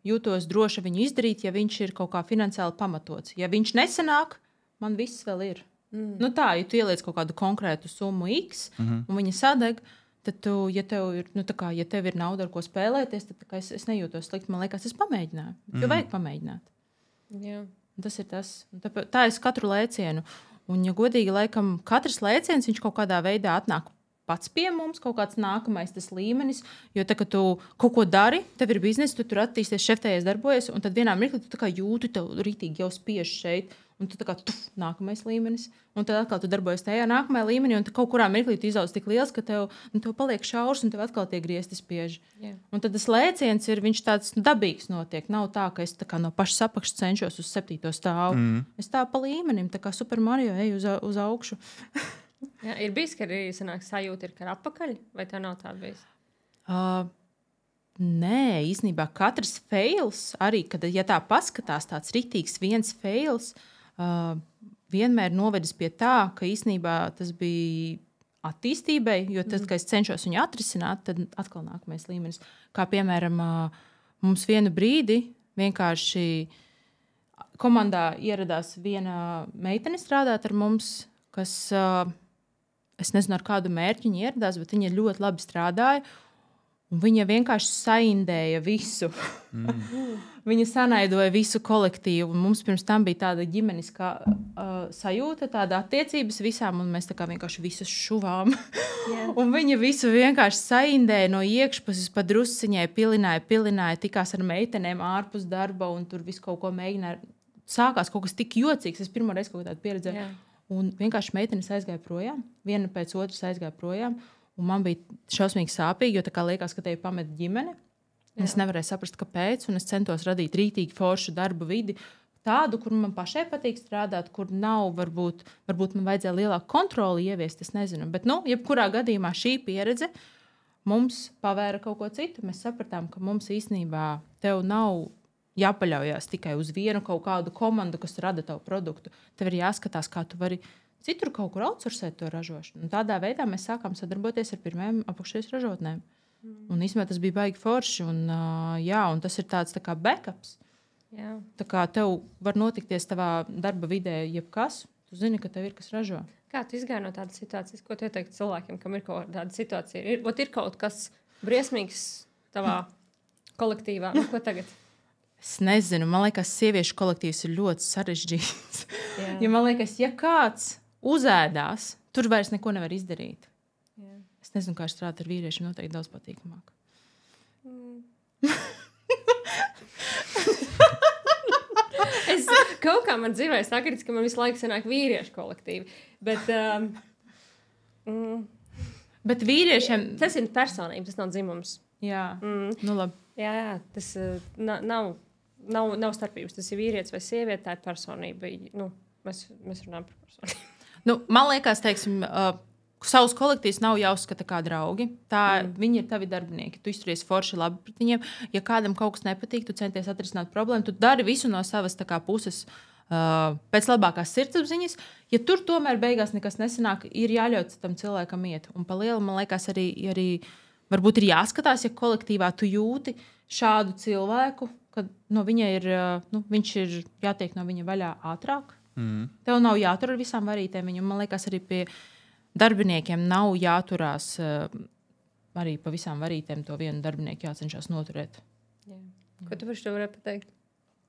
Speaker 1: jūtos droši viņu izdarīt, ja viņš ir kaut kā finansiāli pamatots. Ja viņš nesanāk, man viss vēl ir. Nu tā, ja tu ieliec kaut kādu konkrētu summu X, un viņa sadeg, tad tu, ja tev ir nauda, ar ko spēlēties, tad es nejūtos slikti. Man liekas, es pamēģināju. Jo vajag pamēģināt.
Speaker 2: Jā.
Speaker 1: Un tas ir tas. Un tā es katru lēcienu. Un, ja godīgi, laikam, katrs lēciens, viņš kaut kādā veidā atnāk pats pie mums, kaut kāds nākamais tas līmenis. Jo tā, kad tu kaut ko dari, tev ir biznesa, tu tur attīsties, šeftējies, darbojies, un tad vienā mirklī tu tā kā jūti, tev rītīgi jau spiež šeit, un tu tā kā nākamais līmenis. Un tad atkal tu darbojies tajā nākamajā līmenī, un kaut kurā mirklī tu izaugs tik liels, ka tev paliek šaurs, un tev atkal tie griezti spiež.
Speaker 2: Jā.
Speaker 1: Un tad tas lēciens ir, viņš tāds dabīgs notiek. Nav tā, ka es tā kā no pašas apakšas cenšos uz 7. stāvu. Es tā pa līmenim, tā kā Super Mario eju uz augšu.
Speaker 2: Jā, ir bijis, ka arī sanāk sajūta ir, ka ir atpakaļ, vai tev nav tāda bijis?
Speaker 1: Nē, īstenībā katrs fails, arī, kad, ja tā paskatās, tāds ritīgs viens fails, vienmēr novedis pie tā, ka īstenībā tas bija attīstībai, jo tad, kad es cenšos viņu atrisināt, tad atkal nākamais līmenis. Kā piemēram, mums vienu brīdi vienkārši komandā ieradās viena meitene strādāt ar mums, kas, es nezinu, ar kādu mērķi viņa ieradās, bet viņa ļoti labi strādāja. Un viņa vienkārši saindēja visu. Viņa sanaidoja visu kolektīvu. Un mums pirms tam bija tāda ģimeniskā sajūta, tāda attiecības visām, un mēs tā kā vienkārši visus šuvām. Un viņa visu vienkārši saindēja no iekšpuses, pa drusciņai pilināja, tikās ar meitenēm ārpus darba, un tur visu kaut ko mēģināja. Sākās kaut kas tik jocīgs, es pirmo reizi kaut ko tādu pieredzēju. Un vienkārši meitenes aizgāja projām, viena pēc otras aizgāja projām. Un man bija šausmīgi sāpīgi, jo tā kā liekas, ka te ir pameta ģimene. Es nevarēju saprast, kāpēc. Un es centos radīt rītīgi foršu darba vidi, tādu, kur man pašai patīk strādāt, kur nav, varbūt man vajadzēja lielāku kontroli ieviest, es nezinu. Bet, jebkurā gadījumā šī pieredze mums pavēra kaut ko citu. Mēs sapratām, ka mums īstenībā tev nav jāpaļaujas tikai uz vienu kaut kādu komandu, kas rada tavu produktu. Tev ir jāskatās, kā tu vari citur kaut kur outsourcēt to ražošanu. Un tādā veidā mēs sākām sadarboties ar pirmajām apakšējas ražotnēm. Un īstenībā tas bija baigi forši. Un tas ir tāds tā kā backups.
Speaker 2: Jā. Tā
Speaker 1: kā tev var notikties tavā darba vidē jebkas, tu zini, ka tev ir kas ražo.
Speaker 2: Kā tu izgāji no tādas situācijas? Ko tu ieteiktu cilvēkiem, kam ir kaut kāda situācija? Ir kaut kas briesmīgs tavā kolektīvā? Nu, ko tagad?
Speaker 1: Es nezinu, man liekas, sieviešu kolektīvs ir ļoti sarežģīts. Jo man liekas, ja kāds uzēdās, tur vairs neko nevar izdarīt.
Speaker 2: Jā.
Speaker 1: Es nezinu, kā strādāt ar vīriešiem, noteikti daudz patīkamāk.
Speaker 2: Es kaut kā man dzīvē sakrits, ka man visu laiku sanāk vīriešu kolektīvi.
Speaker 1: Bet vīriešiem...
Speaker 2: Tas ir personība, tas nav dzimums.
Speaker 1: Jā, nu labi.
Speaker 2: Jā, tas nav starpības. Tas ir vīrietis vai sieviete, tā ir personība. Nu, mēs runājam par personību.
Speaker 1: Man liekas, teiksim, savus kolektīvus nav jāuzskata kā draugi. Viņi ir tavi darbinieki. Tu izturies forši labi pret viņiem. Ja kādam kaut kas nepatīk, tu centies atrisināt problēmu, tu dari visu no savas puses pēc labākās sirdsapziņas. Ja tur tomēr beigās nekas nesanāk, ir jāļauj tam cilvēkam iet. Un pa lielu, man liekas, arī varbūt ir jāskatās, ja kolektīvā tu jūti šādu cilvēku, kad no viņa viņš ir jātiek no viņa vaļā ātrāk. Tev nav jātur ar visām varītēm. Man liekas, arī pie darbiniekiem nav jāturās arī pa visām varītēm. To vienu darbinieku jācenšas noturēt.
Speaker 2: Jā. Ko tu par šo varētu pateikt?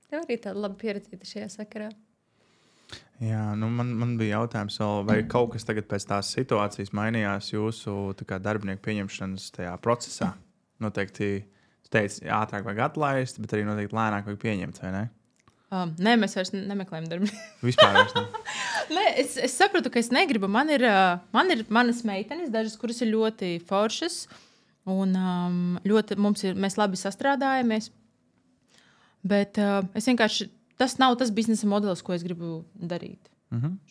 Speaker 2: Tev arī tāda laba pieredzīta šajā sakarā.
Speaker 3: Jā, man bija jautājums vēl, vai kaut kas tagad pēc tās situācijas mainījās jūsu darbinieku pieņemšanas tajā procesā? Noteikti teici, ātrāk vajag atlaist, bet arī noteikti lēnāk vajag pieņemt, vai ne?
Speaker 1: Nē, mēs vairs nemeklējam darbu.
Speaker 3: Vispār vairs ne.
Speaker 1: Nē, es saprotu, ka es negribu. Man ir manas meitenes, dažas, kuras ir ļoti foršas. Un mēs labi sastrādājamies. Bet es vienkārši, tas nav tas biznesa modelis, ko es gribu darīt.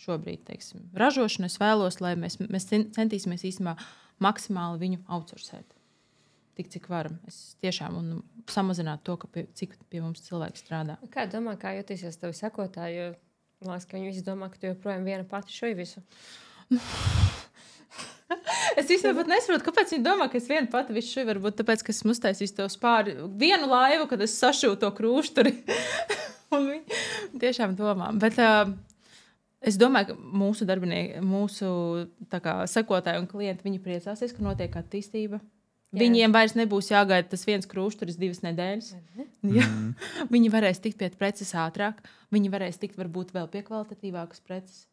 Speaker 1: Šobrīd, teiksim, ražošanu es vēlos, lai mēs centīsimies īstenībā maksimāli viņu outsourcēt. Tik, cik varam. Es tiešām samazināt to, cik pie mums cilvēki strādā.
Speaker 2: Kā domā, kā jutīsies tavi sekotāji? Jo, man liekas, ka viņi visi domā, ka tu joprojām viena pati šoju visu.
Speaker 1: Es īstenībā pat nesaprotu, kāpēc viņi domā, ka es viena pati visu šoju. Varbūt tāpēc, ka esmu uztaisījis tev spāri vienu laivu, kad es sašūtu to krūšturi. Un viņi tiešām domā. Bet es domāju, ka mūsu darbinieki, mūsu sekotāji un klienti, viņi priecāsies, ka notiek attīstība. Viņiem vairs nebūs jāgaida tas viens krūšturis 2 nedēļas. Ja? Viņi varēs tikt pie preces ātrāk. Viņi varēs tikt varbūt vēl pie kvalitatīvākas preces.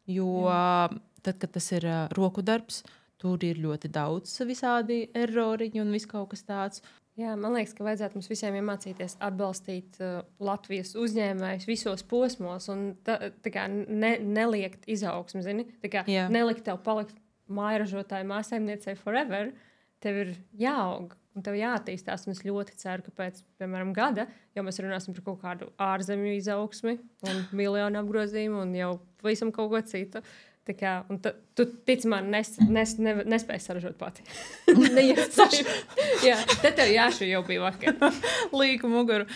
Speaker 1: Jo tad, kad tas ir roku darbs, tur ir ļoti daudz visādi erroriņi un viss kaut kas tāds.
Speaker 2: Jā, man liekas, ka vajadzētu mums visiem iemācīties atbalstīt Latvijas uzņēmējus visos posmos un neliekt izaugsmi, zini? Nelikt tev palikt mājražotāju mājasemniecei forever. Tev ir jāaug un tev jāattīstās. Un es ļoti ceru, ka pēc, piemēram, gada, jau mēs runāsim par kaut kādu ārzemju izaugsmi un miljonu apgrozījumu un jau visam kaut ko citu. Tu tic man, nespēj saražot pati. Jā, te tev jāšu jau bija vakar.
Speaker 1: Līku muguru.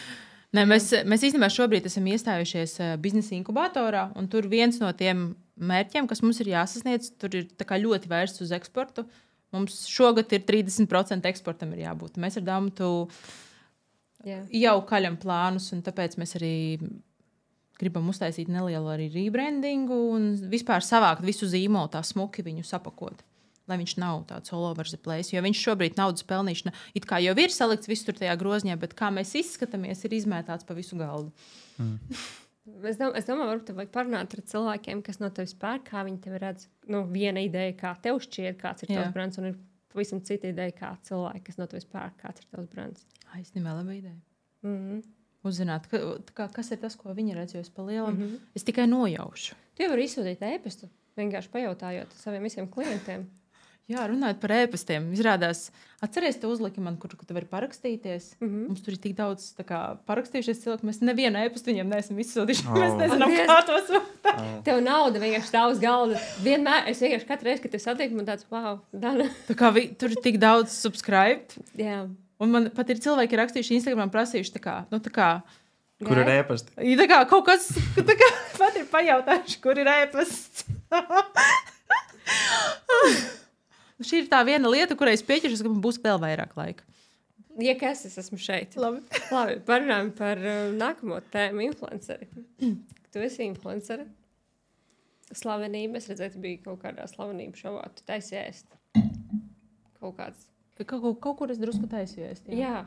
Speaker 1: Nē, mēs īstenībā šobrīd esam iestājušies biznesa inkubatorā, un tur viens no tiem mērķiem, kas mums ir jāsasniedz, tur ir ļoti vērsts uz eksportu. Mums šogad ir 30% eksportam ir jābūt. Mēs ar Damtu jau kaļam plānus, un tāpēc mēs arī gribam uztaisīt nelielu arī rebrandingu un vispār savākt visu zīmolu, tā smuki viņu sapakot, lai viņš nav tāds all over the place. Jo viņš šobrīd naudas pelnīšana it kā jau ir salikts viss tur tajā grozņā, bet kā mēs izskatāmies, ir izmētāts pa visu galdu.
Speaker 2: Es domāju, varbūt tev vajag parunāt ar cilvēkiem, kas no tevis pērk, kā viņi tevi redz. Viena ideja, kā tev šķiet, kāds ir tavs brands, un ir pavisam cita ideja, kā cilvēki, kas no tevis pērk, kāds ir tavs brands.
Speaker 1: Īstenībā laba ideja. Uzzināt, kas ir tas, ko viņi redz, jo es pa lielam. Es tikai nojaušu.
Speaker 2: Tu jau vari izsūtīt e-pastu, vienkārši pajautājot saviem visiem klientiem.
Speaker 1: Jā, runājot par e-pastiem, izrādās, atceries, tu uzliki man, kur tu vari parakstīties. Mums tur ir tik daudz parakstījušies cilvēki, mēs nevienu e-pastu viņiem neesam izsūtījuši. Mēs nezinām, kā to sūtīt.
Speaker 2: Tev nauda vienkārši stāv uz galda. Vienmēr, es vienkārši katru reizi, kad te satieku, man tāds, wow, Dana.
Speaker 1: Tur ir tik daudz subscribed.
Speaker 2: Jā.
Speaker 1: Un man pat ir cilvēki rakstījuši Instagramā prasījuši
Speaker 3: kur ir e-pasti?
Speaker 1: Kaut kas, pat ir pajautājuši, kur ir e-pasts. Šī ir tā viena lieta, kurai es pieķeršos, ka man būs vēl vairāk laika.
Speaker 2: Ja kas, es esmu šeit. Labi, parunājam par nākamo tēmu influenceri. Tu esi influenceri. Slavenība. Es redzēju, tu biji kaut kādā slavenību šovā. Tu taisi ēst. Kaut kāds.
Speaker 1: Kaut kur es drusku taisu ēst.
Speaker 2: Jā.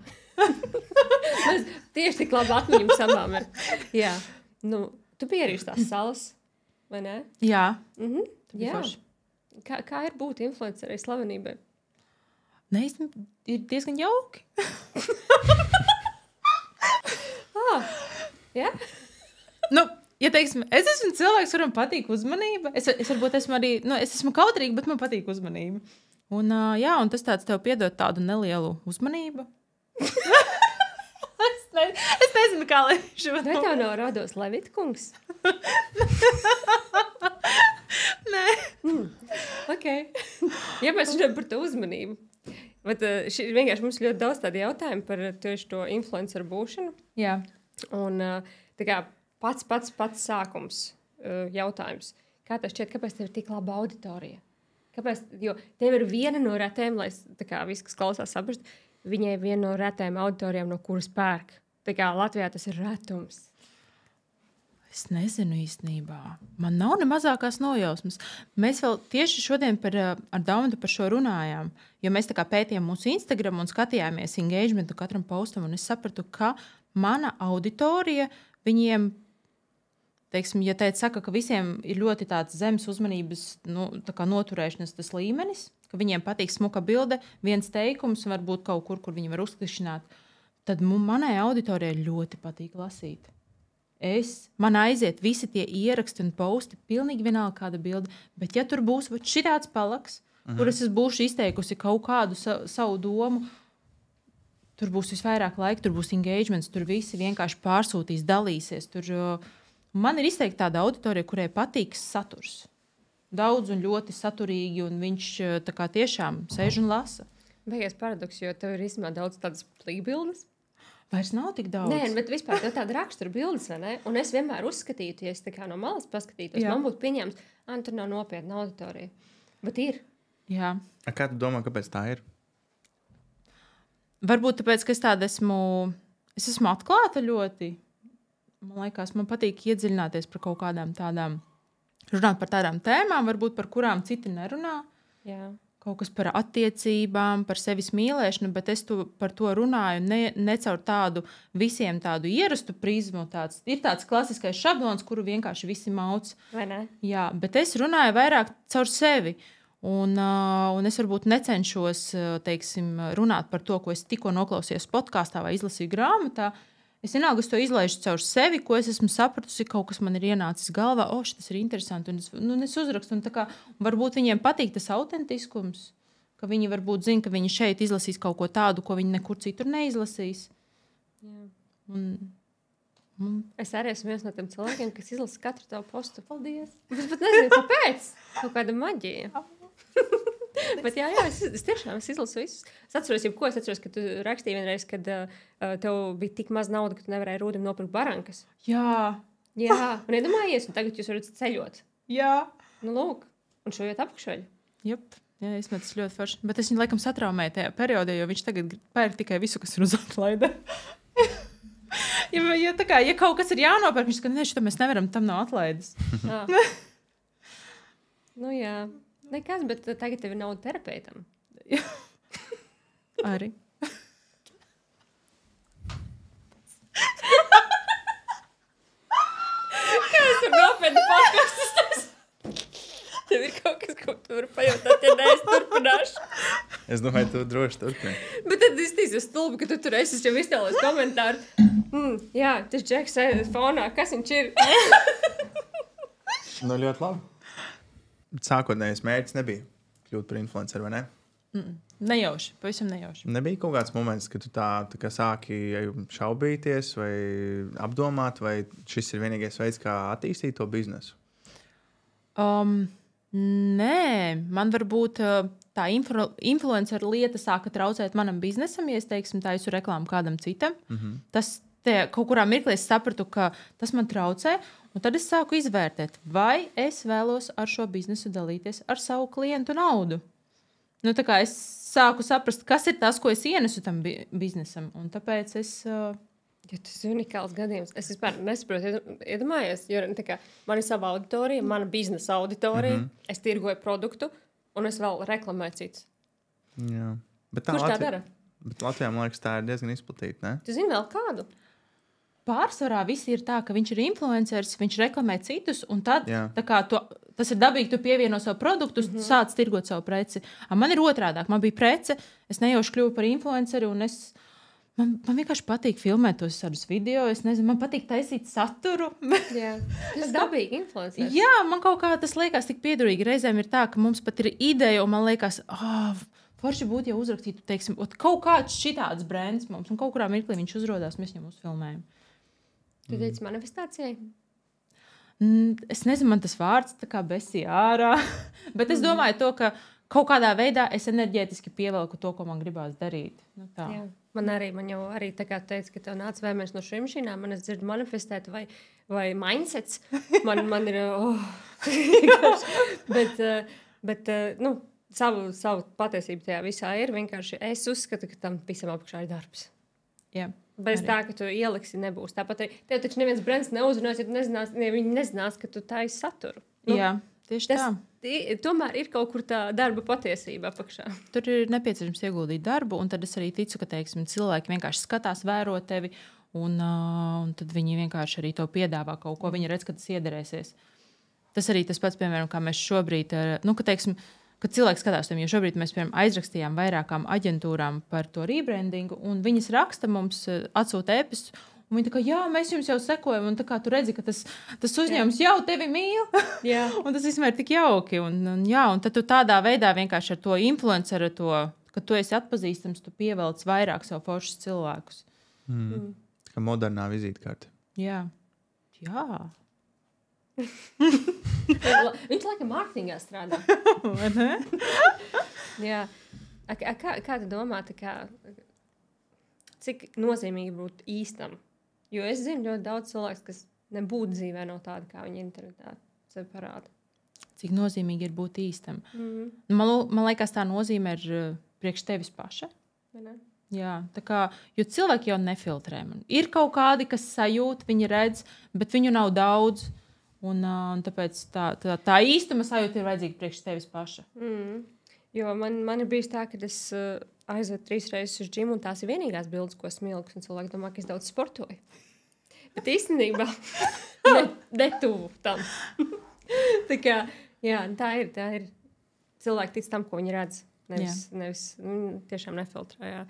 Speaker 2: Tieši tik labi atmiņam samām ir. Jā. Tu biji arī uz tās salas, vai ne?
Speaker 1: Jā.
Speaker 2: Jā. Kā ir būt influencerei slavenībai?
Speaker 1: Nē, ir diezgan jauki.
Speaker 2: Jā?
Speaker 1: Ja teiksim, es esmu cilvēks, kuram patīk uzmanība. Es varbūt esmu arī, es esmu kautrīga, bet man patīk uzmanība. Un tas tāds tev piedod tādu nelielu uzmanību. Es nezinu, kā lai šo.
Speaker 2: Vai tev nav rados Levitkungs?
Speaker 1: Nē.
Speaker 2: Okay. Ja mēs runājam par to uzmanību, bet vienkārši mums ļoti daudz tādu jautājumu par tieši to influenceru būšanu.
Speaker 1: Jā.
Speaker 2: Un pats sākums jautājums. Kā tev šķiet, kāpēc tev ir tik laba auditorija? Kāpēc? Jo tev ir viena no retēm, lai viss, kas klausās, saprast, viņai ir viena no retēm auditorijām, no kuras pērk. Latvijā tas ir retums.
Speaker 1: Es nezinu īstenībā. Man nav ne mazākās nojausmas. Mēs vēl tieši šodien ar Dauntu par šo runājām, jo mēs pētījām mūsu Instagram un skatījāmies engagementu katram postam, un es sapratu, ka mana auditorija, viņiem, teiksim, ja teica, saka, ka visiem ir ļoti tāds zemes uzmanības noturēšanas tas līmenis, ka viņiem patīk smuka bilde, viens teikums, varbūt kaut kur viņi var uzklišināt, tad manai auditorijai ļoti patīk lasīt. Man aiziet visi tie ieraksti un posti, pilnīgi vienalga kāda bilde, bet ja tur būs šitāds palaks, kur es būšu izteikusi kaut kādu savu domu, tur būs visvairāk laika, tur būs engagements, tur visi vienkārši pārsūtīs, dalīsies. Man ir izteikti tāda auditorija, kurai patīk saturs. Daudz un ļoti saturīgi, un viņš tā kā tiešām sēž un lasa.
Speaker 2: Beigās paradoks, jo tev ir īstenībā daudz tādas plīkbildes.
Speaker 1: Vairs nav tik daudz.
Speaker 2: Nē, bet vispār tev tāda rakstura bildes, vai ne? Un es vienmēr uzskatītu, ja es tā kā no malas paskatītos, man būtu pieņēmums, tur nav nopietna auditorija. Bet ir.
Speaker 1: Jā.
Speaker 3: Kā tu domā, kāpēc tā ir?
Speaker 1: Varbūt tāpēc, ka es esmu atklāta ļoti. Man liekas, man patīk iedziļināties par kaut kādām tādām, runāt par tādām tēmām, varbūt par kurām citi nerunā.
Speaker 2: Jā.
Speaker 1: Kaut kas par attiecībām, par sevis mīlēšanu, bet es par to runāju ne caur tādu visiem tādu ierastu prizmu. Ir tāds klasiskais šablons, kuru vienkārši visi mauc.
Speaker 2: Vai ne?
Speaker 1: Jā, bet es runāju vairāk caur sevi. Un es varbūt necenšos, teiksim, runāt par to, ko es tikko noklausījos podkāstā vai izlasīju grāmatā. Es vienalga to izlaižu caur sevi, ko es esmu sapratusi, kaut kas man ir ienācis galvā, šis ir interesanti, un es uzrakstu. Un varbūt viņiem patīk tas autentiskums, ka viņi varbūt zina, ka viņi šeit izlasīs kaut ko tādu, ko viņi nekur citur neizlasīs.
Speaker 2: Jā. Es arī esmu viens no tiem cilvēkiem, kas izlasa katru tavu postu.
Speaker 1: Paldies!
Speaker 2: Bet nezinu, kāpēc. Kaut kāda maģija. Bet jā, es tiešām izlasu visus. Es atceros, ka tu rakstīji vienreiz, kad tev bija tik maz nauda, ka tu nevarēji Rūdim nopirkt barankas.
Speaker 1: Jā.
Speaker 2: Un iedomājies, un tagad jūs varat ceļot.
Speaker 1: Jā.
Speaker 2: Nu, lūk, un šojot apakšveļ.
Speaker 1: Jep. Jā, es metu ļoti forši. Bet es viņu laikam satraumēju tajā periodā, jo viņš tagad pērk tikai visu, kas ir uz atlaide. Ja kaut kas ir jānopērk, viņš saka, šito mēs nevaram, tam nav atlaides.
Speaker 2: Nu jā. Nekas, bet tagad tev ir nauda terapeitam.
Speaker 1: Arī.
Speaker 2: Kā es tur nopietni podkastus? Tev ir kaut kas, ko tu vari pajautāt, ja ne, es turpināšu.
Speaker 3: Es domāju, tu droši turpini.
Speaker 2: Bet tad es tīsi stulbi, ka tu tur esi, es jau iztēlos komentāru. Jā, tas Džeks sēdēs fonā, kas viņš ir?
Speaker 3: Nu, ļoti labi. Sākotnējais mērķis nebija kļūt par influenceru, vai ne?
Speaker 1: Nejauši, pavisam nejauši.
Speaker 3: Nebija kaut kāds moments, kad tu tā kā sāki šaubīties vai apdomāt, vai šis ir vienīgais veids, kā attīstīt to biznesu?
Speaker 1: Nē, man varbūt tā influenceru lieta sāka traucēt manam biznesam, ja es teiksim, tā esmu reklāmu kādam citam. Tas kaut kurā mirklī es sapratu, ka tas man traucē. Un tad es sāku izvērtēt, vai es vēlos ar šo biznesu dalīties ar savu klientu naudu. Nu, tā kā es sāku saprast, kas ir tas, ko es ienesu tam biznesam. Un tāpēc es...
Speaker 2: Ja tas ir unikāls gadījums. Es vispār nesaprotu, iedomājies, jo man ir sava auditorija, mana biznesa auditorija, es tirgoju produktu, un es vēl reklamēju citus.
Speaker 3: Jā.
Speaker 2: Kurš tā dara?
Speaker 3: Bet Latvijā, man liekas, tā ir diezgan izplatīta, ne?
Speaker 2: Tu zini vēl kādu?
Speaker 1: Pārsvarā viss ir tā, ka viņš ir influenceris, viņš reklamē citus, un tad tas ir dabīgi, tu pievieno savu produktu, sāc tirgot savu preci. Man ir otrādāk, man bija prece, es nejauši kļuvu par influenceri, un man vienkārši patīk filmēt tos tādus video, es nezinu, man patīk taisīt saturu.
Speaker 2: Jā, tas ir dabīgi influenceris.
Speaker 1: Jā, man kaut kā tas liekas tik piedurīgi. Reizēm ir tā, ka mums pat ir ideja, un man liekas, forši būtu, ja uzrakstītu, teiksim, kaut kāds šitāds brands mums, un kaut kurā mirklī viņš uzrodās, mēs viņam uzfilmējam.
Speaker 2: Tu teici manifestācijai?
Speaker 1: Es nezinu, man tas vārds tā kā besīja ārā, bet es domāju to, ka kaut kādā veidā es enerģētiski pievelku to, ko man gribās darīt. Nu, tā.
Speaker 2: Jā. Man jau arī tā kā teica, ka tev nāca vēlmēs no šīm mašīnām, man es dzirdu manifestēt vai mindsets. Man ir... bet savu patiesību tajā visā ir vienkārši. Es uzskatu, ka tam visam apakšā ir darbs.
Speaker 1: Jā.
Speaker 2: Bez tā, ka tu ieliksi, nebūs. Tāpat arī tev taču neviens brands neuzrunās, ja viņi nezinās, ka tu taisi saturu.
Speaker 1: Jā, tieši tā.
Speaker 2: Tomēr ir kaut kur tā darba patiesība apakšā.
Speaker 1: Tur ir nepieciešams ieguldīt darbu, un tad es arī ticu, ka teiksim, cilvēki vienkārši skatās, vēro tevi, un tad viņi vienkārši arī to piedāvā kaut ko. Viņi redz, ka tas iederēsies. Tas arī tas pats, piemēram, kā mēs šobrīd, ka teiksim, kad cilvēks skatās tam, jo šobrīd mēs, piemēram, aizrakstījām vairākām aģentūrām par to rebrandingu, un viņas raksta mums, atsūta e-pastu, un viņi tā kā, jā, mēs jums jau sekojam, un tā kā tu redzi, ka tas uzņēmums jau tevi mīl, un tas vispār ir tik jauki, un tad tu tādā veidā vienkārši ar to influenceru, ka tu esi atpazīstams, tu pievelc vairāk savu foršus cilvēkus.
Speaker 3: Tā kā modernā vizītkarte.
Speaker 1: Jā.
Speaker 2: Viņš laikam mārketingā strādā.
Speaker 1: Vai ne?
Speaker 2: Jā. Kā tu domā, cik nozīmīgi būt īstam? Jo es zinu ļoti daudz cilvēku, kas nebūtu dzīvē no tāda, kā viņi internetā sevi parāda.
Speaker 1: Cik nozīmīgi ir būt īstam. Man liekas, tā nozīme ir priekš tevis paša.
Speaker 2: Vai ne?
Speaker 1: Jā, tā kā, jo cilvēki jau nefiltrē. Ir kaut kādi, kas sajūt, viņi redz, bet viņu nav daudz. Un tāpēc tā īstuma sajūta ir vajadzīga priekš tevis paša.
Speaker 2: Jo man ir bijis tā, ka es aizvedu 3 reizes uz džimu, un tās ir vienīgās bildes, ko smilks, un cilvēki domā, ka es daudz sportoju. Bet īstenībā netuvu tam. Tā kā, jā, tā ir. Cilvēki tic tam, ko viņi redz. Nevis tiešām nefiltrē.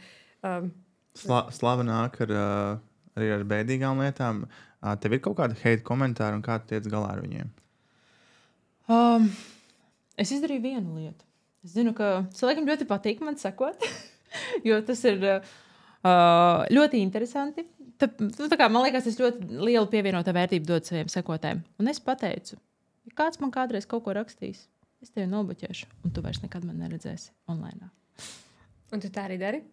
Speaker 3: Slava nāk arī ar bēdīgām lietām. Tev ir kaut kāda hate komentāra, un kā tu tiec galā ar viņiem?
Speaker 1: Es izdarīju vienu lietu. Es zinu, ka cilvēkiem ļoti patīk man sekot, jo tas ir ļoti interesanti. Man liekas, es ļoti lielu pievienotā vērtību dodu saviem sekotājiem. Un es pateicu, ja kāds man kādreiz kaut ko rakstīs, es tevi nobloķēšu, un tu vairs nekad man neredzēsi online.
Speaker 2: Un tu tā arī dari?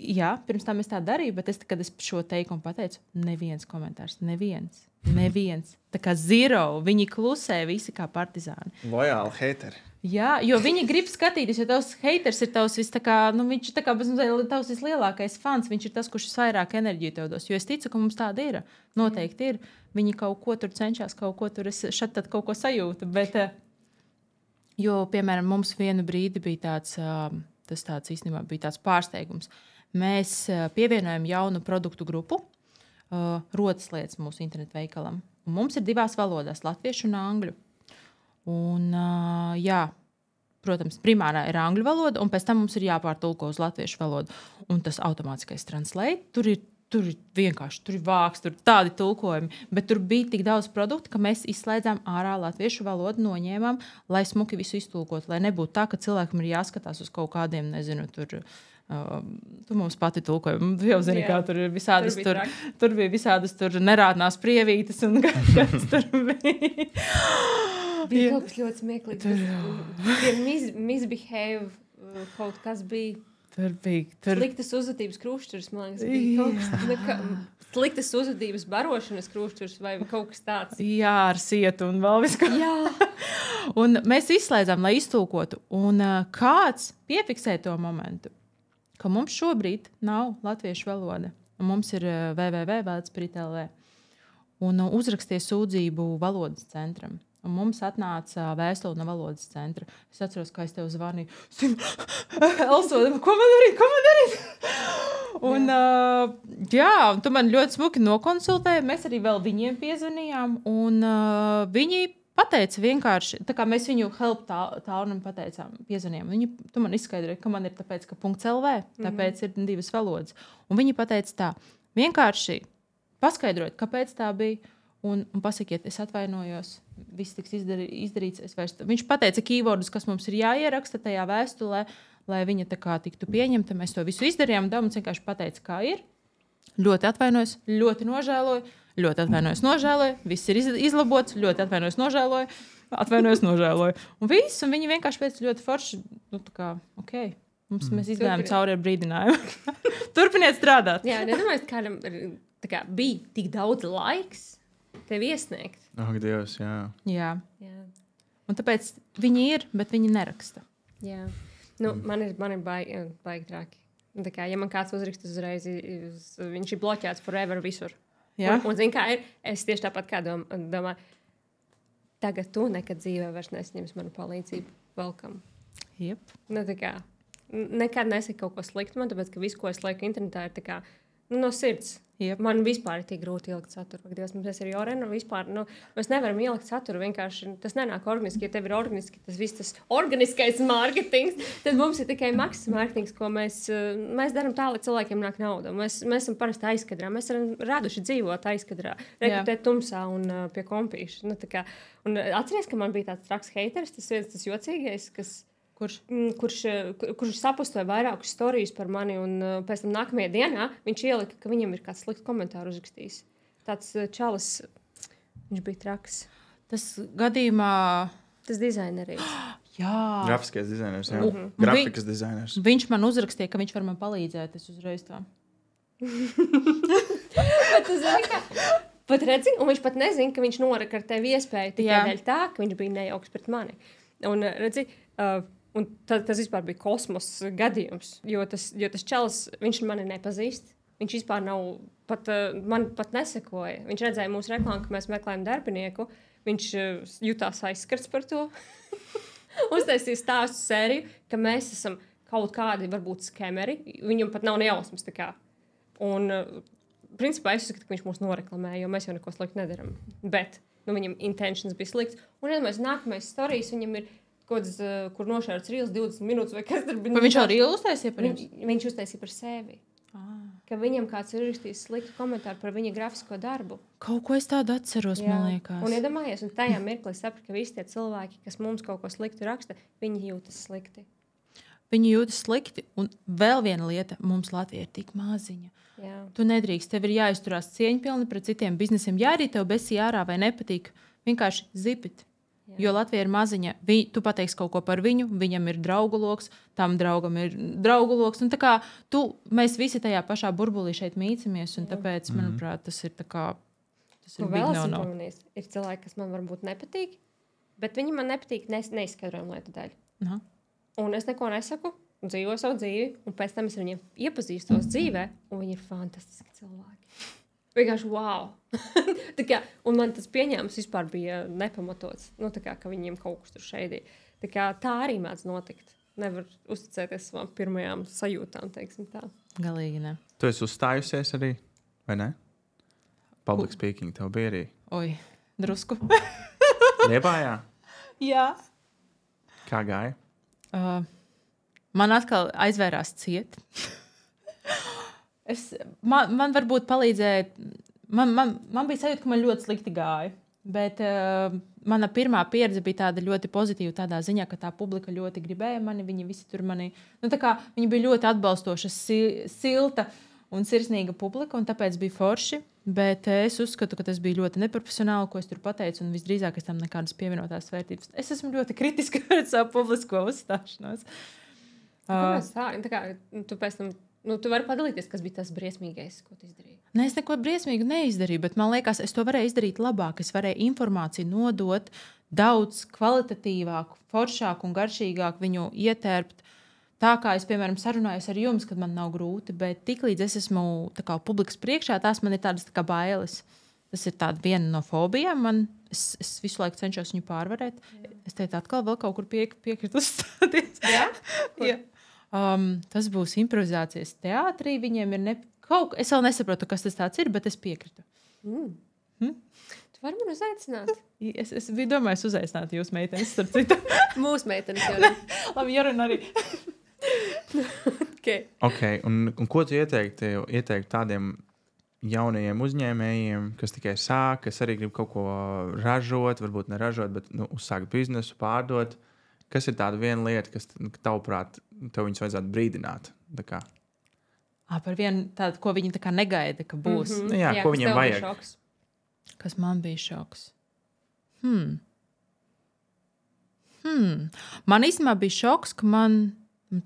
Speaker 1: Jā, pirms tam es tā darīju, bet kad es šo teikumu pateicu, neviens komentārs, neviens. Tā kā zero, viņi klusē visi kā partizāni.
Speaker 3: Lojāli hateri.
Speaker 1: Jā, jo viņi grib skatīties, jo tavs haters ir tavs viņš ir tavs vislielākais fans, viņš ir tas, kurš vairāk enerģiju tev dos. Jo es ticu, ka mums tāda ir. Noteikti ir. Viņi kaut ko tur cenšas, kaut ko tur es šeit tad kaut ko sajūtu. Bet, jo, piemēram, mums vienu brīdi bija tāds īstenībā bija tāds pārsteigums. Mēs pievienojam jaunu produktu grupu, rotas lietas mūsu internetu veikalam. Un mums ir 2 valodās, latviešu un angļu. Un, jā, protams, primārā ir angļu valoda, un pēc tam mums ir jāpārtulko uz latviešu valodu. Un tas automātiskais translate, tur ir vienkārši, tur ir vāks, tur ir tādi tulkojumi. Bet tur bija tik daudz produktu, ka mēs izslēdzām ārā latviešu valodu, noņēmām, lai smuki visu iztulkot. Lai nebūtu tā, ka cilvēkam ir jāskatās uz kaut kādiem, nezinu, tu mums pati tulkoji. Jau zini, kā tur ir visādas, tur bija visādas nerādnās prievītes un kas tur bija.
Speaker 2: Bija kaut kas ļoti smieklīgs. Misbehave kaut kas bija.
Speaker 1: Tur bija.
Speaker 2: Sliktas uzvedības krusturs, man liekas, bija kaut kas. Sliktas uzvedības barošanas krusturs vai kaut kas tāds.
Speaker 1: Jā, ar sietu un vēl visu.
Speaker 2: Jā.
Speaker 1: Un mēs izslēdzām, lai iztulkotu. Un kāds piefiksē to momentu, ka mums šobrīd nav latviešu valoda. Un mums ir www.valdsprit.lv. Un uzrakstīja sūdzību valodas centram. Un mums atnāca vēstule no valodas centra. Es atceros, kā es tev zvanīju. Elsoda, ko man darīt? Un, un tu man ļoti smuki nokonsultēji. Mēs arī vēl viņiem piezvanījām. Un viņi pateica vienkārši, tā kā mēs viņu help tālrunam pateicām, piezvanījām. Tu man izskaidroji, ka man ir tāpēc, ka .lv, tāpēc ir 2 valodas. Un viņi pateica tā, vienkārši paskaidrot, kāpēc tā bija. Un pasakiet, es atvainojos, viss tiks izdarīts. Viņš pateica keywordus, kas mums ir jāieraksta tajā vēstulē, lai viņa tā kā tiktu pieņemta. Mēs to visu izdarījām, Dāmas vienkārši pateica, kā ir. Ļoti atvainojos, ļoti nožēloju, viss ir izlabots, ļoti atvainojos, nožēloju. Un viss, un viņi vienkārši pēc ļoti forši, mēs izgājām cauri ar brīdinājumu. Turpiniet strādāt.
Speaker 2: Jā, nedomāju, kādam bija tik daudz laiks tev iesniegt.
Speaker 3: Dievs,
Speaker 1: jā. Un tāpēc viņi ir, bet viņi neraksta.
Speaker 2: Jā. Man ir baigi traki. Ja man kāds uzraksta uzreiz, viņš ir bloķēts forever visur. Un zini, kā ir, es tieši tāpat kā domāju, tagad tu nekad dzīvē vairs nesņems manu palīdzību. Welcome.
Speaker 1: Yep.
Speaker 2: Nekad nesaka kaut ko sliktu man, tāpēc, ka visu, ko es lieku internetā, ir no sirds.
Speaker 1: Yep.
Speaker 2: Man vispār ir tik grūti ielikt saturu. Ak, Dievs, mums ir Jorena, vispār, mēs nevaram ielikt saturu, vienkārši tas nenāk organiski. Ja tev ir organiski, tas viss tas organiskais mārketings, tad mums ir tikai maksas mārketings, ko mēs darām tā, lai cilvēkiem nāk nauda. Mēs esam parasti aizkadrā, mēs esam raduši dzīvot aizkadrā, rekrutēt tumsā un pie kompīša. Nu, un atceries, ka man bija tāds traks heiteris, tas jocīgais, kurš sapustoja vairākus stāstus par mani, un pēc tam nākamajā dienā viņš ielika, ka viņam ir kāds slikts komentārs uzrakstījis. Tāds čalis, viņš bija traks.
Speaker 1: Tas gadījumā.
Speaker 2: Tas dizaineris.
Speaker 1: Jā.
Speaker 3: Grafiskais dizainers, jā. Grafikas dizainers.
Speaker 1: Viņš man uzrakstīja, ka viņš var man palīdzēt. Es uzreiz tā.
Speaker 2: Bet tu zini, ka... Pat redzi, un viņš pat nezina, ka viņš noraka ar tevi iespēju tikai dēļ tā, ka viņš bija nejauks pret mani. Un redzi... Un tas vispār bija kosmosa gadījums, jo tas čalis, viņš mani nepazīst. Viņš vispār nav, man pat nesekoja. Viņš redzēja mūsu reklāmu, ka mēs meklējam darbinieku. Viņš jutās aizskarts par to. Uztaisīja stāstu sēriju, ka mēs esam kaut kādi, varbūt, skemeri. Viņam pat nav nejausmas. Un, principā, es uzskatu, ka viņš mūs noreklamēja, jo mēs jau neko sliktu nedaram. Bet viņam intentions bija slikts. Un, ja mēs nākamais stāstījis, viņam ir kur nošērts rīls 20 minūtes vai kas tur bija.
Speaker 1: Vai viņš jau rīlu uztaisīja par jums?
Speaker 2: Viņš uztaisīja par sevi. Ka viņam kāds ir rakstījis sliktu komentāru par viņa grafisko darbu.
Speaker 1: Kaut ko es tādu atceros, man liekas.
Speaker 2: Un iedomājies, un tajā mirklī sapratu, ka visi tie cilvēki, kas mums kaut ko sliktu raksta, viņi jūtas slikti.
Speaker 1: Viņi jūtas slikti, un vēl viena lieta, mums Latvija ir tik maziņa.
Speaker 2: Jā.
Speaker 1: Tu nedrīkst, tev ir jāizturās cieņpilni pret citiem biznesiem. Ja arī tev besī ārā vai nepatīk, vienkārši zipit. Jo Latvija ir maziņa, tu pateiksi kaut ko par viņu, viņam ir draugu loks, tam draugam ir draugu loks. Un tā kā mēs visi tajā pašā burbulī šeit mīcamies, un tāpēc, manuprāt, tas ir tā kā, tas ir big no-no.
Speaker 2: Ir cilvēki, kas man varbūt nepatīk, bet viņi man nepatīk neizskaidrojuma lietu dēļ.
Speaker 1: Aha.
Speaker 2: Un es neko nesaku, dzīvoju savu dzīvi, un pēc tam es ar viņiem iepazīstos dzīvē, un viņi ir fantastiski cilvēki. Vienkārši wow! Un man tas pieņēmums vispār bija nepamatots. Ka viņiem kaut kas tur šeidīja. Tā arī mēdz notikt. Nevar uzticēties savām pirmajām sajūtām, teiksim tā.
Speaker 1: Galīgi ne.
Speaker 3: Tu esi uzstājusies arī, vai ne? Public speaking tev bija arī.
Speaker 1: Oi, drusku.
Speaker 3: Liepājā?
Speaker 1: Jā.
Speaker 3: Kā gāja?
Speaker 1: Man atkal aizvērās ciet. Man varbūt palīdzēja, man bija sajūta, ka man ļoti slikti gāja, bet mana pirmā pieredze bija tāda ļoti pozitīva tādā ziņā, ka tā publika ļoti gribēja mani, viņi visi tur mani, viņi bija ļoti atbalstoša, silta un sirsnīga publika, un tāpēc bija forši, bet es uzskatu, ka tas bija ļoti neprofesionāli, ko es tur pateicu, un visdrīzāk es tam nekādas pievienotās vērtības. Es esmu ļoti kritiska pret savu publisko uzstāšanos.
Speaker 2: Tu pēc tam... tu vari padalīties, kas bija tas briesmīgais, ko tu izdarīji?
Speaker 1: Ne, es neko briesmīgu neizdarīju, bet man liekas, es to varēju izdarīt labāk. Es varēju informāciju nodot daudz kvalitatīvāk, foršāk un garšīgāk viņu ietērpt. Tā kā es, piemēram, sarunājos ar jums, kad man nav grūti, bet tiklīdz es esmu publikas priekšā, tās man ir tādas tā kā bailes. Tas ir viena no fobijām. Es visu laiku cenšos viņu pārvarēt. Es teicu, atkal vēl kaut kur piekritu uzstāties.
Speaker 2: Jā?
Speaker 1: Jā. Tas būs improvizācijas teātrī. Viņiem ir es vēl nesaprotu, kas tas tāds ir, bet es piekritu.
Speaker 2: Tu vari man uzaicināt?
Speaker 1: Es biju domājis uzaicināt jūs meitenes, starp citu.
Speaker 2: Mūsu meitenes jau.
Speaker 1: Labi, Jorun arī.
Speaker 2: Okay.
Speaker 3: Un ko tu ieteiktu tādiem jaunajiem uzņēmējiem, kas tikai sāk, kas arī grib kaut ko ražot, varbūt neražot, bet uzsākt biznesu, pārdot? Kas ir tāda viena lieta, kas, tavuprāt, tev viņus vajadzētu brīdināt?
Speaker 1: Par vienu tādu, ko viņi negaida, ka būs.
Speaker 3: Jā, ko viņiem vajag?
Speaker 2: Šoks.
Speaker 1: Kas man bija šoks? Man īstenībā bija šoks, ka man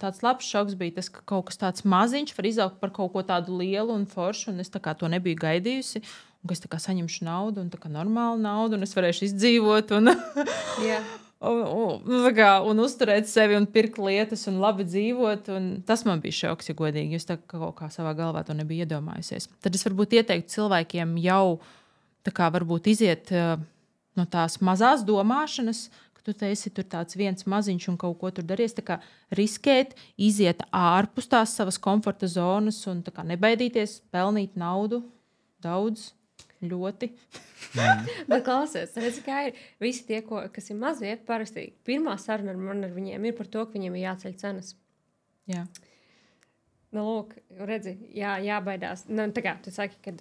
Speaker 1: tāds labs šoks bija tas, ka kaut kas tāds maziņš var izaugt par kaut ko tādu lielu un foršu, un es to nebiju gaidījusi. Un ka es saņemšu naudu, un normālu naudu, un es varēšu izdzīvot. Un uzturēt sevi un pirkt lietas un labi dzīvot. Un tas man bija šoks, ja godīgi. Es kaut kā savā galvā to nebiju iedomājusies. Tad es varbūt ieteiktu cilvēkiem jau varbūt iziet no tās mazās domāšanas, ka ka tu esi tur tāds viens maziņš un kaut ko tur daries. Tā kā riskēt, iziet ārpus tās savas komforta zonas un tā kā nebaidīties, pelnīt naudu daudz, ļoti.
Speaker 2: Bet klausies, redzi, kā ir visi tie, kas ir mazie, parasti pirmā saruna ar viņiem ir par to, ka viņiem ir jāceļ cenas.
Speaker 1: Jā.
Speaker 2: Nu, lūk, redzi, jābaidās. Nu, tā kā tu saki, ka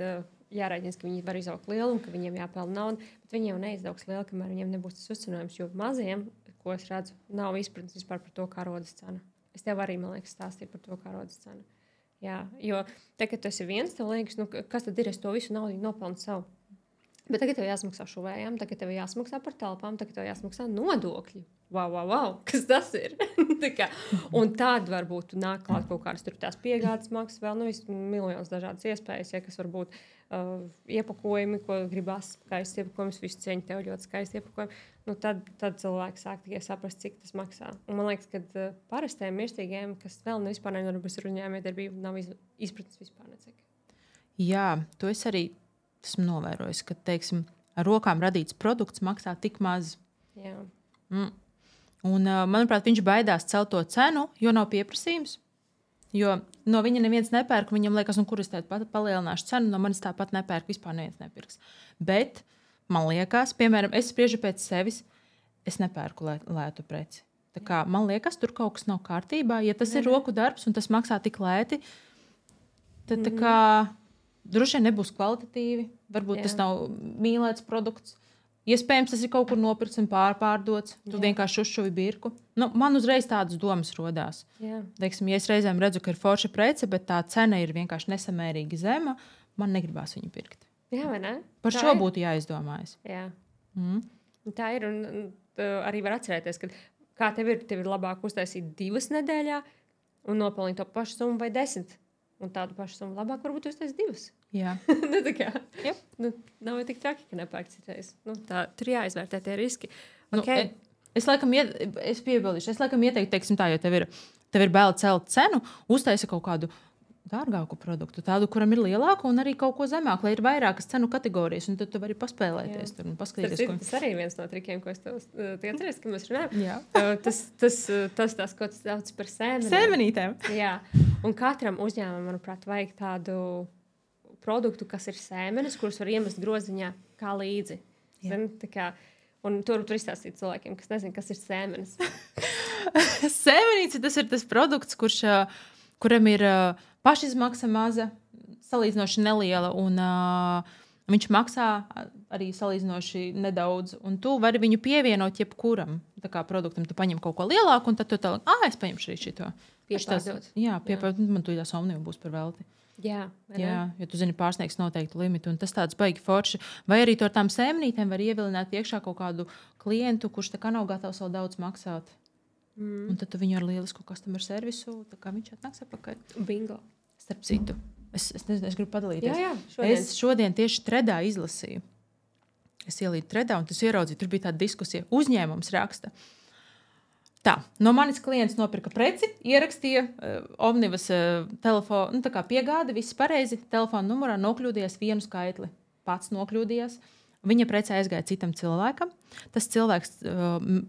Speaker 2: jārēķinās, ka viņi var izaugt lielu un ka viņiem jāpelna naudu, bet viņi jau neizaugs lielu, kamēr viņiem nebūs tas uzcinājums, jo maziem, ko es redzu, nav izpratnes vispār par to, kā rodas cena. Es tev arī, man liekas, stāstīju par to, kā rodas cena. Jā, jo tagad, kad tu esi viens, tev liekas, nu, kas tad ir, es to visu naudu nopelnu savu. Bet tagad tev jāsmaksā šuvējām, tagad tev jāsmaksā par telpām, tagad tev jāsmaksā nodokļi. Wow, kas tas ir? Un tad varbūt tu nāk klāt kaut kādas tur tās piegādes maksas, vēl miljonus dažādas iespējas, ja, kas varbūt iepakojumi, ko gribas skaists iepakojums, visu cieņu tev ļoti skaisti iepakojumi. Nu, tad cilvēki sāk tikai saprast, cik tas maksā. Un man liekas, ka parastiem mirstīgiem, kas vēl vispār nedarbojas ar uzņēmējdarbību, nav izpratnes vispār necik.
Speaker 1: Jā, to es arī esmu novērojis, ka, teiksim, ar rokām radīts produkts maksā tik maz.
Speaker 2: Jā.
Speaker 1: Un, manuprāt, viņš baidās celt to cenu, jo nav pieprasījums. Jo no viņa neviens nepērk, viņam liekas, kur es tādu palielināšu cenu, no manis tāpat nepērk, vispār neviens nepirks. Bet man liekas, piemēram, es spriežu pēc sevis, es nepērku lētu preci. Tā kā man liekas, tur kaut kas nav kārtībā. Ja tas ir roku darbs un tas maksā tik lēti, tad tā kā droši vien nebūs kvalitatīvi. Varbūt tas nav mīlēts produkts. Iespējams, tas ir kaut kur nopirkts un pārdots. Tu vienkārši uzšuvi birku. Nu, man uzreiz tādas domas rodās. Teiksim, ja es reizēm redzu, ka ir forša prece, bet tā cena ir vienkārši nesamērīgi zema, man negribās viņu pirkt.
Speaker 2: Jā, vai ne?
Speaker 1: Par šo būtu jāizdomājas.
Speaker 2: Jā. Tā ir. Un arī var atcerēties, ka kā tev ir labāk uztaisīt 2 nedēļā un nopelnīt to pašu summu vai 10. Un tādu pašu summu labāk varbūt uztaisīt 2.
Speaker 1: Jā.
Speaker 2: Nu, tā kā, nav jau tik traki, ka nepērk citreiz. Nu, tur jāizvērtē tie riski. Okay.
Speaker 1: Es laikam ieteiktu, teiksim tā, jo tev ir bail celt cenu, uztaisi kaut kādu dārgāku produktu, tādu, kuram ir lielāku un arī kaut ko zemāku, lai ir vairākas cenu kategorijas, un tad tu vari paspēlēties tur un paskatīties. Tas
Speaker 2: arī viens no trikiem, ko es tev atceries, ka mēs runājam. Tas, ko tu sauc par
Speaker 1: sēmenītēm.
Speaker 2: Jā, un katram uzņēmumam, manuprāt, vajag tādu produktu, kas ir sēmenes, kurus var iemest groziņā kā līdzi. Un tur izstāstīt cilvēkiem, kas nezin, kas ir sēmenes.
Speaker 1: Sēmenīca, tas ir tas produkts, kuram ir pašizmaksa maza, salīdzinoši neliela, un viņš maksā arī salīdzinoši nedaudz. Un tu vari viņu pievienot jebkuram produktam. Tu paņem kaut ko lielāku, un tad tu es paņemšu arī šito.
Speaker 2: Piepārdot.
Speaker 1: Jā, man tu tās omniju būs par velti.
Speaker 2: Jā,
Speaker 1: jo tu zini, pārsniegs noteiktu limitu, un tas tāds baigi forši. Vai arī to ar tām sēmenītēm var ievilināt iekšā kaut kādu klientu, kurš tā kā nav gatavs vēl daudz maksāt. Un tad tu viņu ar lielisku customer servisu, tā kā viņš atnāks atpakaļ.
Speaker 2: Bingo.
Speaker 1: Starp citu, es nezinu, es gribu padalīties.
Speaker 2: Jā,
Speaker 1: es šodien tieši Tredā izlasīju. Es ielīdu Tredā, un tas ieraudzīju, tur bija tāda diskusija. Uzņēmums raksta. Tā, no manis klients nopirka preci, ierakstīja Omnivas telefonu, tā kā piegāde, viss pareizi, telefona numurā nokļūdījās vienu skaitli. Pats nokļūdījās. Viņa precē aizgāja citam cilvēkam. Tas cilvēks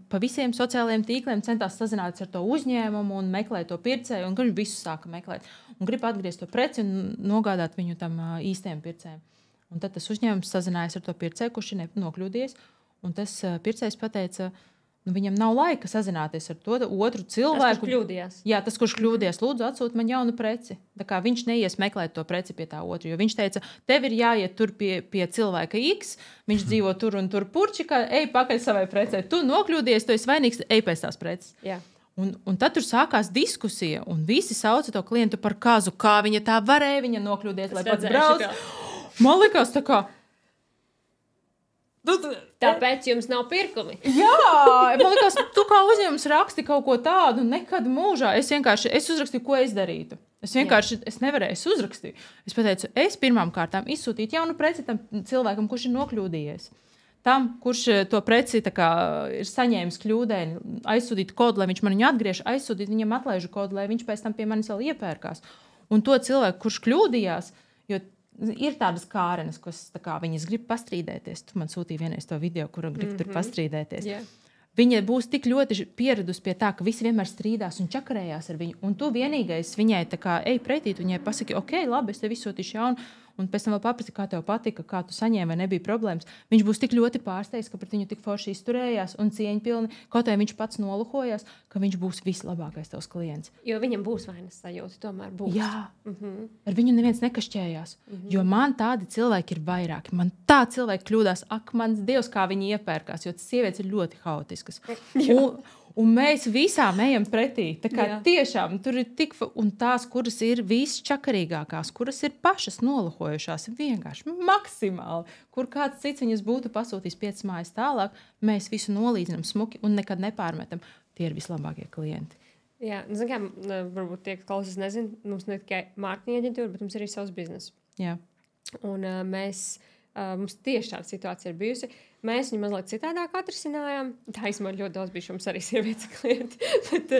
Speaker 1: pa visiem sociālajiem tīkliem centās sazināties ar to uzņēmumu un meklēt to pircēju, un viņš visu sāka meklēt. Un grib atgriezt to preci un nogādāt viņu tam īstajam pircējam. Un tad tas uzņēmums sazinājās ar to pircēju, kurš ir nokļūdies, un tas pircējs pateica, viņam nav laika sazināties ar to otru cilvēku.
Speaker 2: Tas, kurš kļūdījās.
Speaker 1: Jā, tas, kurš kļūdījās, lūdzu, atsūt man jaunu preci. Tā kā viņš neies meklēt to preci pie tā otru, jo viņš teica, tev ir jāiet tur pie cilvēka X, viņš dzīvo tur un tur purčikā, ej pakaļ savai precei. Tu nokļūdies, tu esi vainīgs, ej pēc tās preces.
Speaker 2: Jā.
Speaker 1: Un tad tur sākās diskusija, un visi sauca to klientu par kazu, kā viņa tā varēja, viņa nokļūdies, lai pats brauc. Man likās tā kā...
Speaker 2: Tāpēc jums nav pirkumi.
Speaker 1: Jā, man liekas, tu kā uzņēmums raksti kaut ko tādu nekad mūžā. Es uzrakstīju, ko es darītu. Es nevarēju, es uzrakstīju. Es pateicu, es pirmām kārtām izsūtītu jaunu preci tam cilvēkam, kurš ir nokļūdījies. Tam, kurš to preci ir saņēmis kļūdēni, aizsūtīt kodu, lai viņš man viņu atgriež, aizsūtīt viņam atlaižu kodu, lai viņš pēc tam pie manis vēl iepērkās. Un to cilvēku, kurš kļūdījās, jo ir tādas kārenes, kas viņas grib pastrīdēties. Tu man sūtīji vienreiz to video, kuru grib tur pastrīdēties.
Speaker 2: Yeah.
Speaker 1: viņa būs tik ļoti pieradusi pie tā, ka visi vienmēr strīdās un čakarējās ar viņu. Un tu vienīgais viņai tā kā ej pretī, viņai pasaki, ok, labi, es tev izsūtīšu jaunu. Un pēc tam vēl paprasti, kā tev patika, kā tu saņēmi, vai nebija problēmas. Viņš būs tik ļoti pārsteigts, ka pret viņu tik forši izturējās un cieņpilni, kaut arī viņš pats noluhojās, ka viņš būs vislabākais tavs klients.
Speaker 2: Jo viņam būs vainas sajūta, tomēr būs.
Speaker 1: Jā, ar viņu neviens nekašķējās, jo man tādi cilvēki ir vairāki. Man tā cilvēki kļūdās, ak, mans Dievs, kā viņi iepērkās, jo tas sievietes ir ļoti haotiskas. Un mēs visām ejam pretī. Tā kā tiešām tur ir tik, un tās, kuras ir visčakarīgākās, kuras ir pašas noluhojušās, vienkārši maksimāli. Kur kāds cits viņas būtu pasūtījis 5 mājas tālāk, mēs visu nolīdzinām smuki un nekad nepārmetam. Tie ir vislabākie klienti.
Speaker 2: Jā, zin kā, varbūt tie, klausās, nezinu, mums ne tikai mārketinga aģentūra, bet mums arī savs biznes.
Speaker 1: Jā.
Speaker 2: Un mums tieši tāda situācija ir bijusi. Mēs viņu mazliet citādāk atrisinājām. Tā īstenībā ļoti daudz bija mums arī sievietes klienti. Bet,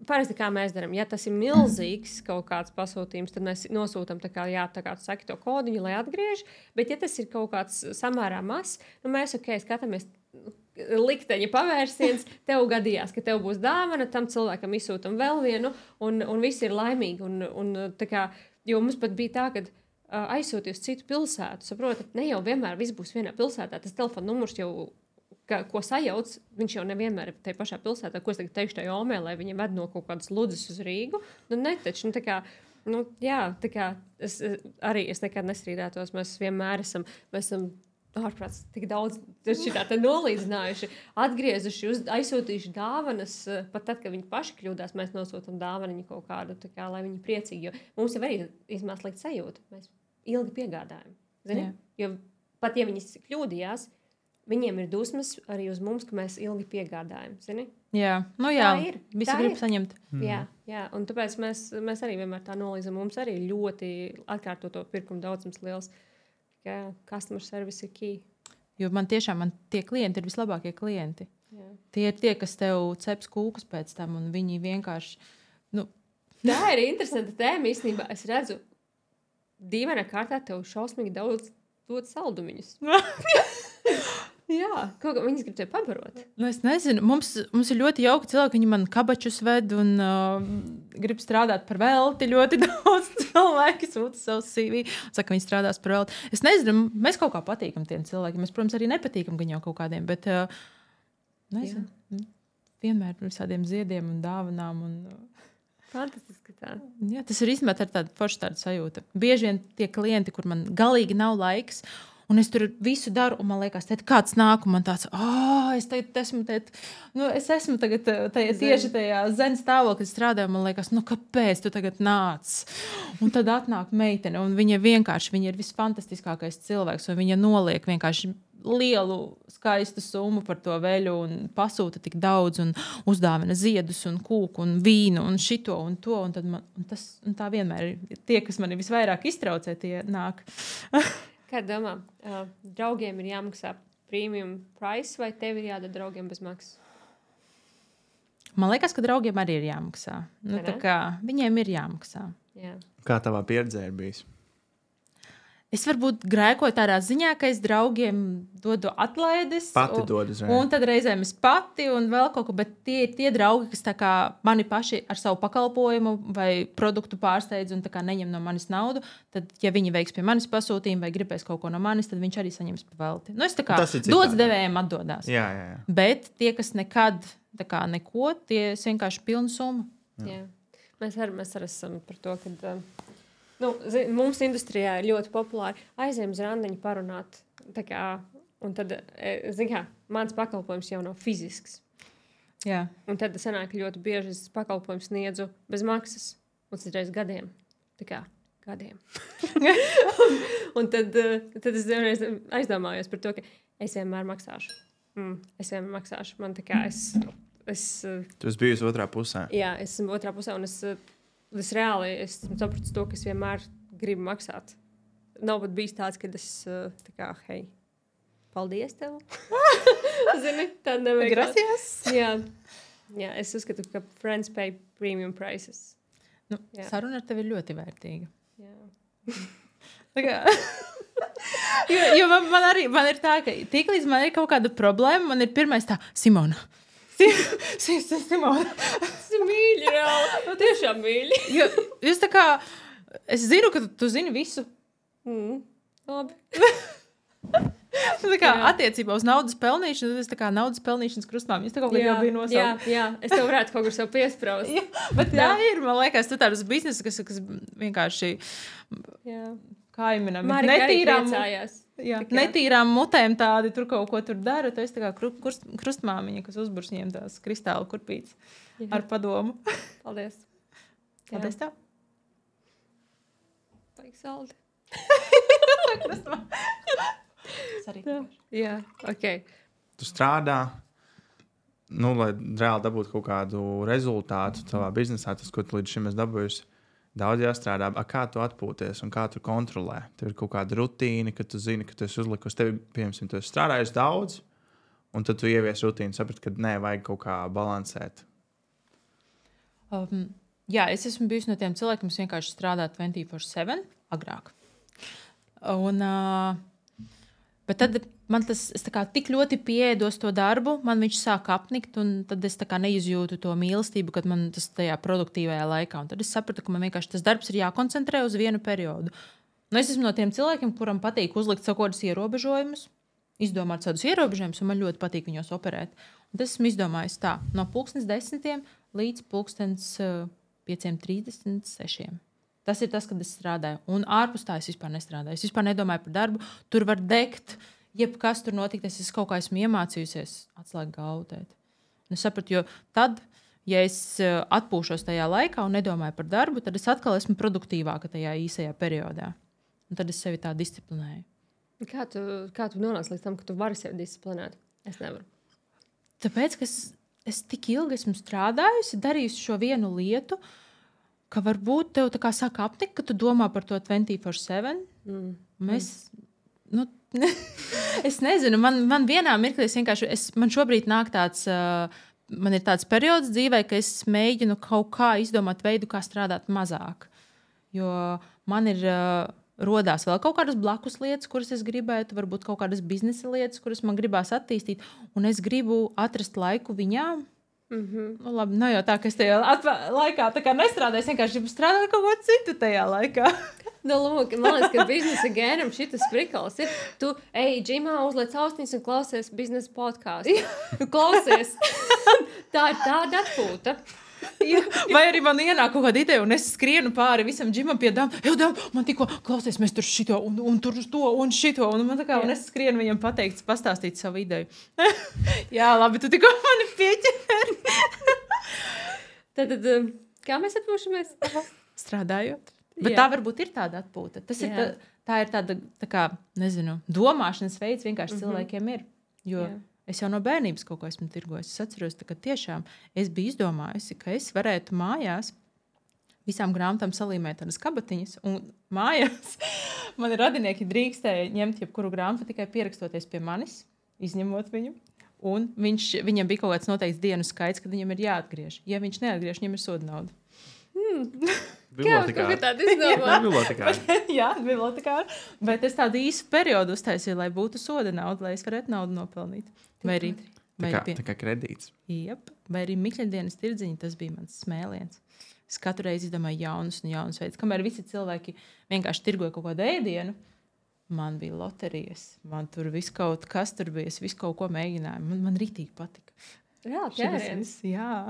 Speaker 2: parasti kā mēs darām, ja tas ir milzīgs kaut kāds pasūtījums, tad mēs nosūtam tā kā tu saki to kodiņu, lai atgriež. Bet ja tas ir kaut kāds samērā mazs, mēs skatāmies likteņa pavērsiens, tev gadījās, ka tev būs dāvana, tam cilvēkam izsūtam vēl vienu, un visi ir laimīgi. Un, tā kā, jo mums pat bija tā, ka aizsūti uz citu pilsētu, saprotat, ne jau vienmēr viss būs vienā pilsētā, tas telefona numurs jau, ko sajauc, viņš jau nevienmēr ir tajā pašā pilsētā, ko es tagad teikšu tajā omē, lai viņi ved no kaut kādas Ludzas uz Rīgu, netaču, tā kā, tā kā es nekad nestrīdētos, mēs vienmēr esam ārprāts tik daudz šitā te nolīdzinājuši, atgriezuši, aizsūtījuši dāvanas, pat tad, kad viņi paši kļūdās, mēs nosūtam dāvaniņu kaut kādu, tā kā, lai viņi priecīgi, jo mums jau arī izmās likt sajūtu, mēs ilgi piegādājam, zini? Jo pat, ja viņi kļūdījās, viņiem ir dusmas arī uz mums, ka mēs ilgi piegādājam, zini?
Speaker 1: Jā, visi grib saņemt.
Speaker 2: Jā, un tāpēc mēs arī vienmēr tā nolīdzam, mums arī ļoti atkārtoto pirkumu daudzums liels. Customer service ir key.
Speaker 1: Jo man tie klienti ir vislabākie klienti.
Speaker 2: Jā.
Speaker 1: Tie ir tie, kas tev ceps kūkus pēc tam, un viņi vienkārši...
Speaker 2: Tā ir interesanta tēma īstenībā. Es redzu, dīvainā kārtā tev šausmīgi daudz dod saldumiņus. Jā, kaut kā viņas grib tevi pabarot.
Speaker 1: Es nezinu, mums ir ļoti jauki cilvēki, viņi man kabačus ved un grib strādāt par velti ļoti daudz cilvēki, sūta savu CV, saka, viņi strādās par velti. Es nezinu, mēs kaut kā patīkam tiem cilvēkiem, mēs, protams, arī nepatīkam gan jau kaut kādiem, bet nezinu, vienmēr par visādiem ziediem un dāvanām un...
Speaker 2: Fantastiski tā. Jā,
Speaker 1: tas ir īstenībā tāda forša tāda sajūta. Bieži vien tie klienti, kur man galīgi nav laiks, un es tur visu daru, un man liekas, kāds nāk, un man tāds, es esmu tagad tieši tajā zen stāvoklī strādāju, man liekas, kāpēc tu tagad nāc? Un tad atnāk meitene, un viņa ir visfantastiskākais cilvēks, un viņa noliek vienkārši lielu, skaistu summu par to veļu un pasūta tik daudz un uzdāvina ziedus un kūku un vīnu un šito un to, un tad un tā vienmēr ir tie, kas mani visvairāk iztraucē, tie nāk.
Speaker 2: Kā domā, draugiem ir jāmaksā premium price vai tev ir jādara draugiem bez maksas?
Speaker 1: Man liekas, ka draugiem arī ir jāmaksā. Tā kā viņiem ir jāmaksā.
Speaker 2: Jā.
Speaker 3: Kā tavā pieredzē ir bijis?
Speaker 1: Es varbūt grēkoju tādā ziņā, ka es draugiem dodu atlaides.
Speaker 3: Pati dodu uzreiz.
Speaker 1: Un tad reizēm es pati un vēl kaut ko, bet tie ir tie draugi, kas tā kā mani paši ar savu pakalpojumu vai produktu pārsteidz un tā kā neņem no manis naudu. Tad, ja viņi veiks pie manis pasūtījumu vai gribēs kaut ko no manis, tad viņš arī saņems pa velti. Es tā kā dots devējiem atdodās.
Speaker 3: Jā.
Speaker 1: Bet tie, kas nekad tā kā neko, tie vienkārši pilnu summu.
Speaker 2: Jā. Mēs arī esam par to, ka... mums industrijā ir ļoti populāri aizējām uz randiņu parunāt. Un tad, mans pakalpojums jau nav fizisks.
Speaker 1: Jā. Un
Speaker 2: tad sanāk ļoti bieži es pakalpojumu sniedzu bez maksas. Un citreiz gadiem. Gadiem. un tad es vienreiz aizdomājos par to, ka es vienmēr maksāšu. Man tā kā
Speaker 3: Tu esi bijusi otrā pusē.
Speaker 2: Jā, es esmu otrā pusē un es reāli sapratu to, ka es vienmēr gribu maksāt. Nav pat bijis tāds, kad es hei, paldies tev. Zini, tāda nevajag.
Speaker 1: Gracias.
Speaker 2: Jā, es uzskatu, ka friends pay premium prices.
Speaker 1: Saruna ar tevi ir ļoti vērtīga.
Speaker 2: Jā.
Speaker 1: Jo man ir tā, ka tiklīdz man ir kaut kāda problēma, man ir pirmais tā, Simona. Simona.
Speaker 2: Tas ir mīļi, reāli. Nu, tiešām mīļi.
Speaker 1: Jo jūs tā kā, es zinu, ka tu zini visu.
Speaker 2: Labi.
Speaker 1: Tā kā attiecībā uz naudas pelnīšanu, tas tā kā naudas pelnīšanas krustām. Jūs tā kaut kā jau bija nosaukt.
Speaker 2: Jā, es tev varētu kaut kur sev piespraust.
Speaker 1: Jā, bet tā ir, man liekas, tu tādas biznesa, kas vienkārši kaiminam. Netīrām mutēm tādi tur kaut ko tur dara. Tu esi tā kā krustmāmiņa, kas uzburs viņiem tās kristāla kurpītes ar padomu.
Speaker 2: Paldies.
Speaker 1: Paldies tev.
Speaker 2: Paik saldi. Jā, ok.
Speaker 3: Tu strādā, lai reāli dabūtu kaut kādu rezultātu savā biznesā, tas, ko tu līdz šim esi dabūjusi, daudz jāstrādā. Kā tu atpūties un kā tu kontrolē? Tev ir kaut kāda rutīna, ka tu zini, ka tu esi uzlikusi. Tev, piemēram, tu esi strādājis daudz, un tad tu ievies rutīnu, saprati, ka vajag kaut kā balansēt.
Speaker 1: Jā, es esmu bijusi no tiem cilvēkiem, kas vienkārši strādā 24/7 agrāk. Bet tad man es tā kā tik ļoti pieēdos to darbu, man viņš sāk apnikt, un tad es tā kā neizjūtu to mīlestību, kad man tas tajā produktīvajā laikā. Un tad es sapratu, ka man vienkārši tas darbs ir jākoncentrē uz vienu periodu. Es esmu no tiem cilvēkiem, kuram patīk uzlikt kaut kādus ierobežojumus, izdomāt kādus ierobežojumus, un man ļoti patīk viņos operēt. Un tas esmu izdomājis tā, no 10:10 līdz 5:36. Tas ir tas, kad es strādāju. Un ārpus tā es vispār nestrādāju. Es vispār nedomāju par darbu. Tur var degt, jebkas tur notikt. Es kaut kā esmu iemācījusies atslēgt galvu. Un es sapratu, jo tad, ja es atpūšos tajā laikā un nedomāju par darbu, tad es atkal esmu produktīvāka tajā īsajā periodā. Un tad es sevi tā disciplinēju.
Speaker 2: Kā tu nonāc līdz tam, ka tu vari sevi disciplinēt? Es nevaru.
Speaker 1: Tāpēc, ka es tik ilgi esmu strādājusi, darījusi šo vienu lietu, ka varbūt tev tā kā saka aptikt, ka tu domā par to 24/7. Es nezinu, man vienā mirklī man šobrīd nāk tāds, man ir tāds periods dzīvē, ka es mēģinu kaut kā izdomāt veidu, kā strādāt mazāk. Jo man ir rodās vēl kaut kādas blakus lietas, kuras es gribētu, varbūt kaut kādas biznesa lietas, kuras man gribās attīstīt, un es gribu atrast laiku viņām. Labi, jau tā, ka es tajā laikā tā kā nestrādāju, es vienkārši gribu strādāt kaut ko citu tajā laikā.
Speaker 2: Man liekas, ka biznesa gēram šitas prikals ir. Tu ej džimā, uzliec austiņas un klausies biznesa podcastu. Tu klausies. Tā ir tāda atpūta.
Speaker 1: Vai arī man ienāk kaut kāda ideja, un es skrienu pāri visam džimam pie dām. Man tikko klausies, mēs tur šito un tur to un šito. Un man tā kā, un es skrienu viņam pateikt, pastāstīt savu ideju. Jā, labi, tu tikko mani pieķeri.
Speaker 2: Tad, kā mēs atpūšamies?
Speaker 1: Strādājot. Bet tā varbūt ir tāda atpūta. Tā ir tāda, tā kā, nezinu, domāšanas veids vienkārši cilvēkiem ir. Jo es jau no bērnības kaut ko esmu tirgojis. Es atceros, ka tiešām es biju izdomājusi, ka es varētu mājās visām grāmatām salīmēt tādas kabatiņas. Un mājās mani radinieki drīkstēja ņemt jebkuru grāmatu, tikai pierakstoties pie manis, izņemot viņu. Un viņam bija kaut kāds noteikts dienu skaits, kad viņam ir jāatgriež. Ja viņš neatgriež, viņam ir soda nauda. Jā, bibliotekāri. Bet es tādu īsu periodu uztaisīju, lai būtu soda nauda, lai es varētu naudu nopelnīt. Vai arī
Speaker 3: tā kā kredīts.
Speaker 1: Jep, vai arī Mikļadienas tirdziņi, tas bija mans smēliens. Es katru reizi izdomāju jaunus un jaunus veidus. Kamēr visi cilvēki vienkārši tirgoja kaut kādu ēdienu, man bija loterijas. Man tur viss kaut kas tur bija, es visu kaut ko mēģināju. Man rītīgi patika.
Speaker 2: Jā, ķēriens.
Speaker 1: Jā.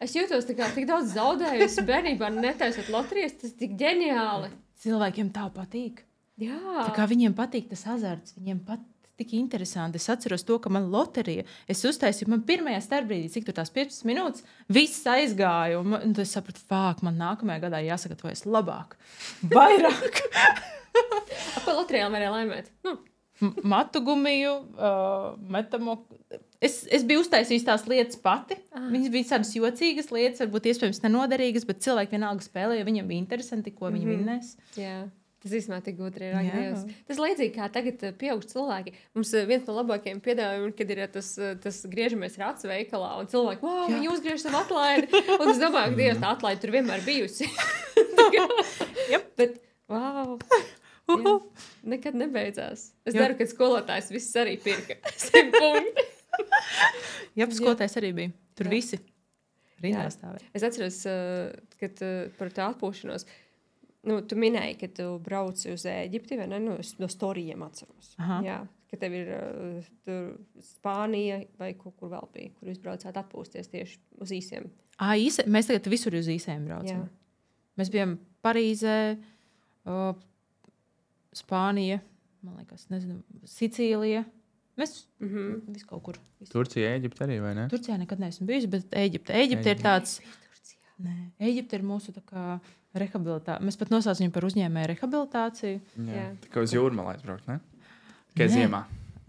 Speaker 2: Es jūtos tik daudz zaudējusi bērnībā netaisot loterijas, tas tik ģeniāli.
Speaker 1: Cilvēkiem tā patīk.
Speaker 2: Jā.
Speaker 1: Tā kā viņiem patīk tas azarts, viņiem tik interesanti. Es atceros to, ka man loterija, es uztaisīju, man pirmajā starpbrīdī, cik tur tās 15 minūtes, viss aizgāja. Un es sapratu, man nākamajā gadā jāsagatavojas labāk, vairāk.
Speaker 2: Ko loterijām varēja laimēt?
Speaker 1: Matu gumiju, metamo. Es biju uztaisījis tās lietas pati. Viņas bija tādas jocīgas lietas, varbūt iespējams nenoderīgas, bet cilvēki vienalga spēlē, jo viņiem bija interesanti, ko viņi vinnēs.
Speaker 2: Jā. Tas īstenībā tik gudri ir. Tas līdzīgi kā tagad pieauguši cilvēki. Mums viens no labākajiem piedāvājumiem, kad ir tas griežamies rats veikalā, un cilvēki, viņi uzgriež savu atlaidi. Un es domāju, ka Dievs, tā atlaide tur vienmēr bijusi. Bet, wow. nekad nebeidzās. Es
Speaker 1: Jo.
Speaker 2: daru, kad skolotājs viss arī pirka. 100 punkti.
Speaker 1: Jā, skolotais arī bija. Tur
Speaker 2: Jā.
Speaker 1: visi rindā stāvēja.
Speaker 2: Es atceros, kad par tā atpūšanos, tu minēji, ka tu brauci uz Ēģipti, vai ne? No storijiem atceros.
Speaker 1: Aha.
Speaker 2: Jā, ka tev ir tur Spānija vai kur vēl bija, kur jūs braucāt atpūsties tieši uz īsiem.
Speaker 1: Mēs tagad visur uz īsēm braucam.
Speaker 2: Jā.
Speaker 1: Mēs bijām Parīzē, Spānija, man liekas, nezinu, Sicīlija. Mēs visu kaut kur.
Speaker 3: Turcija, Ēģipte arī, vai ne?
Speaker 1: Turcijā nekad neesmu bijusi, bet Ēģipte ir tāds... Nē, Ēģipte ir mūsu tā kā rehabilitācija. Mēs pat nosaucam viņu par uzņēmēju rehabilitāciju.
Speaker 2: Jā.
Speaker 3: Tā kā uz jūrmalā aizbraukt, ne? Tikai
Speaker 1: Nē.
Speaker 3: ziemā.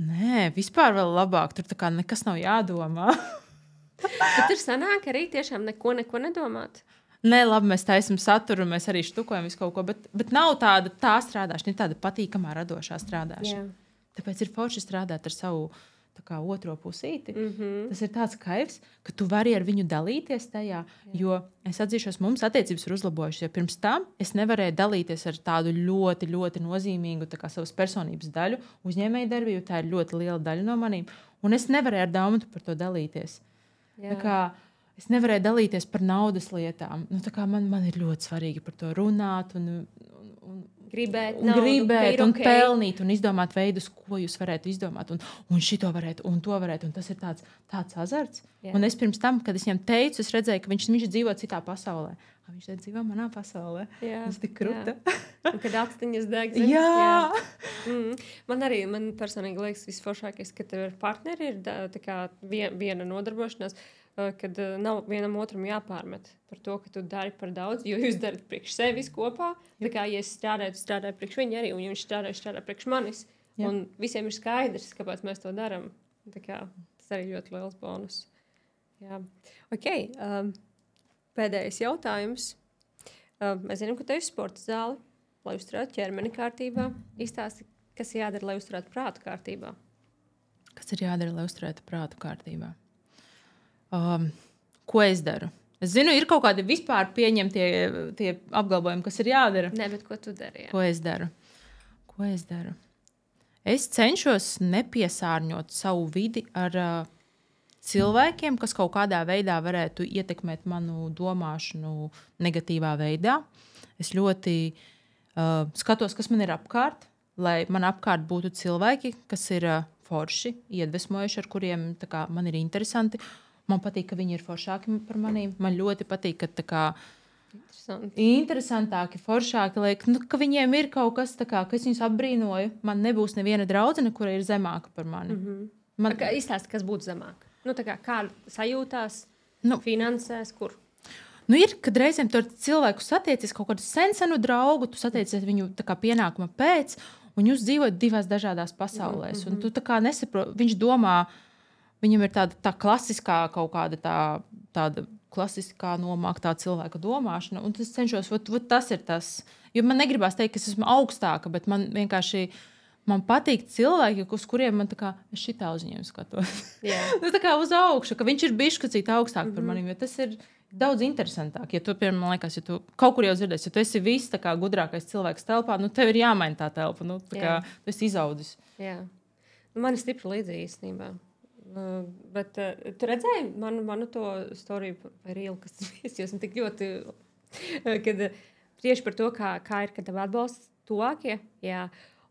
Speaker 1: Nē, vispār vēl labāk. Tur tā kā nekas nav jādomā.
Speaker 2: Bet tur sanāk arī tiešām neko nedomāt.
Speaker 1: Nē, labi, mēs taisam saturu, mēs arī štukojam visu kaut ko, bet nav tāda tā strādāšana, ir tāda patīkamā radošā strādāšana.
Speaker 2: Jā.
Speaker 1: Tāpēc ir forši strādāt ar savu tā kā otro pusīti. Tas ir tāds kaivs, ka tu vari ar viņu dalīties tajā, jo es atzīšos, mums attiecības ir uzlabojušas, jo pirms tam es nevarēju dalīties ar tādu ļoti, ļoti nozīmīgu tā kā savas personības daļu. Uzņēmēju darbību, tā ir ļoti liela daļa no manīm, un es nevarēju ar Daumantu par to dalīties. Tā kā es nevarēju dalīties par naudas lietām. Tā kā man ir ļoti svarīgi par to runāt un
Speaker 2: Gribēt,
Speaker 1: un pelnīt, un izdomāt veidus, ko jūs varētu izdomāt, un šito varētu, un to varētu. Un tas ir tāds azarts.
Speaker 2: Jā.
Speaker 1: Un es pirms tam, kad es viņam teicu, es redzēju, ka viņš dzīvo citā pasaulē. Viņš dzīvo manā pasaulē. Tas ir tik krūta.
Speaker 2: Un kad apstiņas deg.
Speaker 1: Jā.
Speaker 2: Man personīgi liekas visforšākais, ka tev ar partneri ir tā kā viena nodarbošanās, kad nav vienam otram jāpārmet par to, ka tu dari par daudz, jo jūs darat priekš sevis kopā. Tā kā, ja es strādāju priekš viņa arī, un viņš strādā priekš manis. Jā. Un visiem ir skaidrs, kāpēc mēs to darām. Tā kā, tas arī ļoti liels bonus. Jā. Ok, pēdējais jautājums. Mēs zinām, ka tev ir sporta zāle, lai uzturētu ķermeni kārtībā. Izstāsti, kas jādara, lai uzturētu prātu kārtībā?
Speaker 1: Kas ir jādara, lai uzturētu prātu kārtībā? Ko es daru? Es zinu, ir kaut kādi vispār pieņemtie tie apgalvojumi, kas ir jādara.
Speaker 2: Nē, bet ko tu dari? Jā?
Speaker 1: Ko es daru? Es cenšos nepiesārņot savu vidi ar cilvēkiem, kas kaut kādā veidā varētu ietekmēt manu domāšanu negatīvā veidā. Es ļoti skatos, kas man ir apkārt, lai man apkārt būtu cilvēki, kas ir forši, iedvesmojuši, ar kuriem kā, man ir interesanti. Man patīk, ka viņi ir foršāki par maniem. Man ļoti patīk, ka tā kā interesantāki, foršāki liek, ka viņiem ir kaut kas tāds, ka es viņus apbrīnoju. Man nebūs neviena draudzene, kura ir zemāka par mani. Man...
Speaker 2: Izstāsti, kas būtu zemāk? Kā sajūtās, finansēs, kur?
Speaker 1: Ir, kad reizēm tur cilvēku satiecies kaut kādu senu draugu, tu satiecies viņu pienākuma pēc, un jūs dzīvojat divās dažādās pasaulēs. Un tu nesaproti, viņš domā, viņam ir tāda klasiskā kaut kāda tāda klasiskā nomāktā cilvēka domāšana, un es cenšos, tas ir tas. Jo man negribās teikt, ka es esmu augstāka, bet man vienkārši patīk cilvēki, uz kuriem man es šitā uz viņiem skatos. Tas kā uz augšu, ka viņš ir bišķi augstāk par maniem, jo tas ir daudz interesantāk. Ja tu, piemēram, man liekas, ja tu kaut kur jau dzirdēsi, ja tu esi viss gudrākais cilvēks telpā, tev ir jāmaina tā telpa. Tu esi izaudzis.
Speaker 2: Jā. Man ir stipri līdzīgi īstenībā. Bet tu redzēji manu to storiju vai rīlu, kas es esmu tik ļoti, kad tieši par to, kā ir, kad tev atbalsts tuvākie, jā.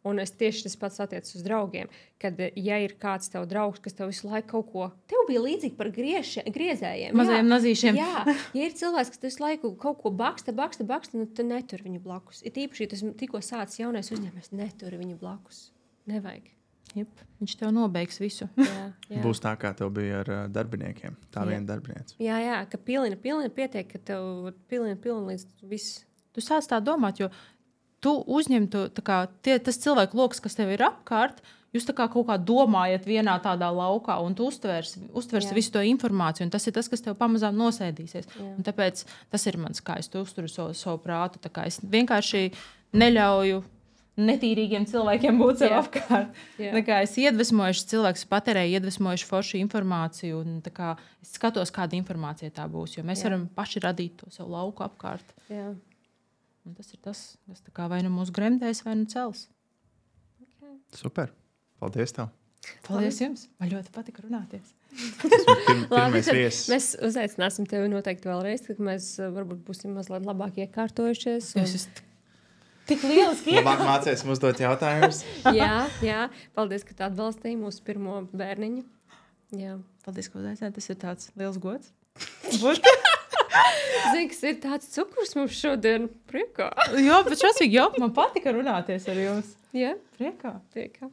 Speaker 2: Un es tieši tas pats attiecas uz draugiem, kad, ja ir kāds tev draugs, kas tev visu laiku kaut ko... Tev bija līdzīgi par griezējiem.
Speaker 1: Mazajiem nazīšiem.
Speaker 2: Jā, ja ir cilvēks, kas visu laiku kaut ko baksta, tu netur viņu blakus. Ir īpaši, ja tas tikko sācis jaunais uzņēmējs, netur viņu blakus. Nevajag.
Speaker 1: Jep, viņš tev nobeigs visu.
Speaker 2: Jā.
Speaker 3: Būs tā, kā tev bija ar darbiniekiem. Tā viena darbiniece.
Speaker 2: Jā, ka pilina pietiek, ka tev pilina līdz viss.
Speaker 1: Tu sāc tā domāt, jo tu uzņemtu, tas cilvēku lokus, kas tev ir apkārt, jūs kaut kā domājat vienā tādā laukā, un tu uztversi visu to informāciju, un tas ir tas, kas tev pamazām nosēdīsies. Un tāpēc tas ir mans, kā es uzturu savu prātu. Es vienkārši neļauju netīrīgiem cilvēkiem būt sev apkārt. Es iedvesmojuši cilvēks, patērēju iedvesmojuši foršu informāciju, un es skatos, kāda informācija tā būs, jo mēs varam paši radīt to savu lauku apkārt.
Speaker 2: Jā.
Speaker 1: Un tas ir tas, kas vai nu mūs gremdēs, vai nu cels.
Speaker 3: Super. Paldies tev.
Speaker 1: Paldies jums. Man ļoti patika runāties.
Speaker 3: Pirmais viesis.
Speaker 2: Mēs uzaicināsim tevi noteikti vēlreiz, kad mēs varbūt būsim mazliet labāk iekārtojušies.
Speaker 1: Jūs esat tik lieliski.
Speaker 3: Labāk mācēsim uzdot jautājumus.
Speaker 2: Jā. Paldies, ka tu atbalstīji mūsu pirmo bērniņu. Jā.
Speaker 1: Paldies, ka uzaicināt. Tas ir tāds liels gods.
Speaker 2: Zini, kas ir tāds cukurs mums šodien priekā.
Speaker 1: Jā, bet šausmīgi jau man patika runāties ar jums.
Speaker 2: Jā,
Speaker 1: Priekā.
Speaker 2: priekā.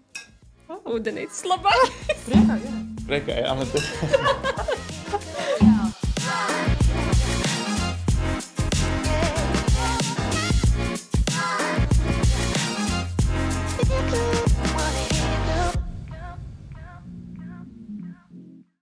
Speaker 2: Ūdenītis labāk.
Speaker 1: Priekā, jā.
Speaker 3: Priekā, jā.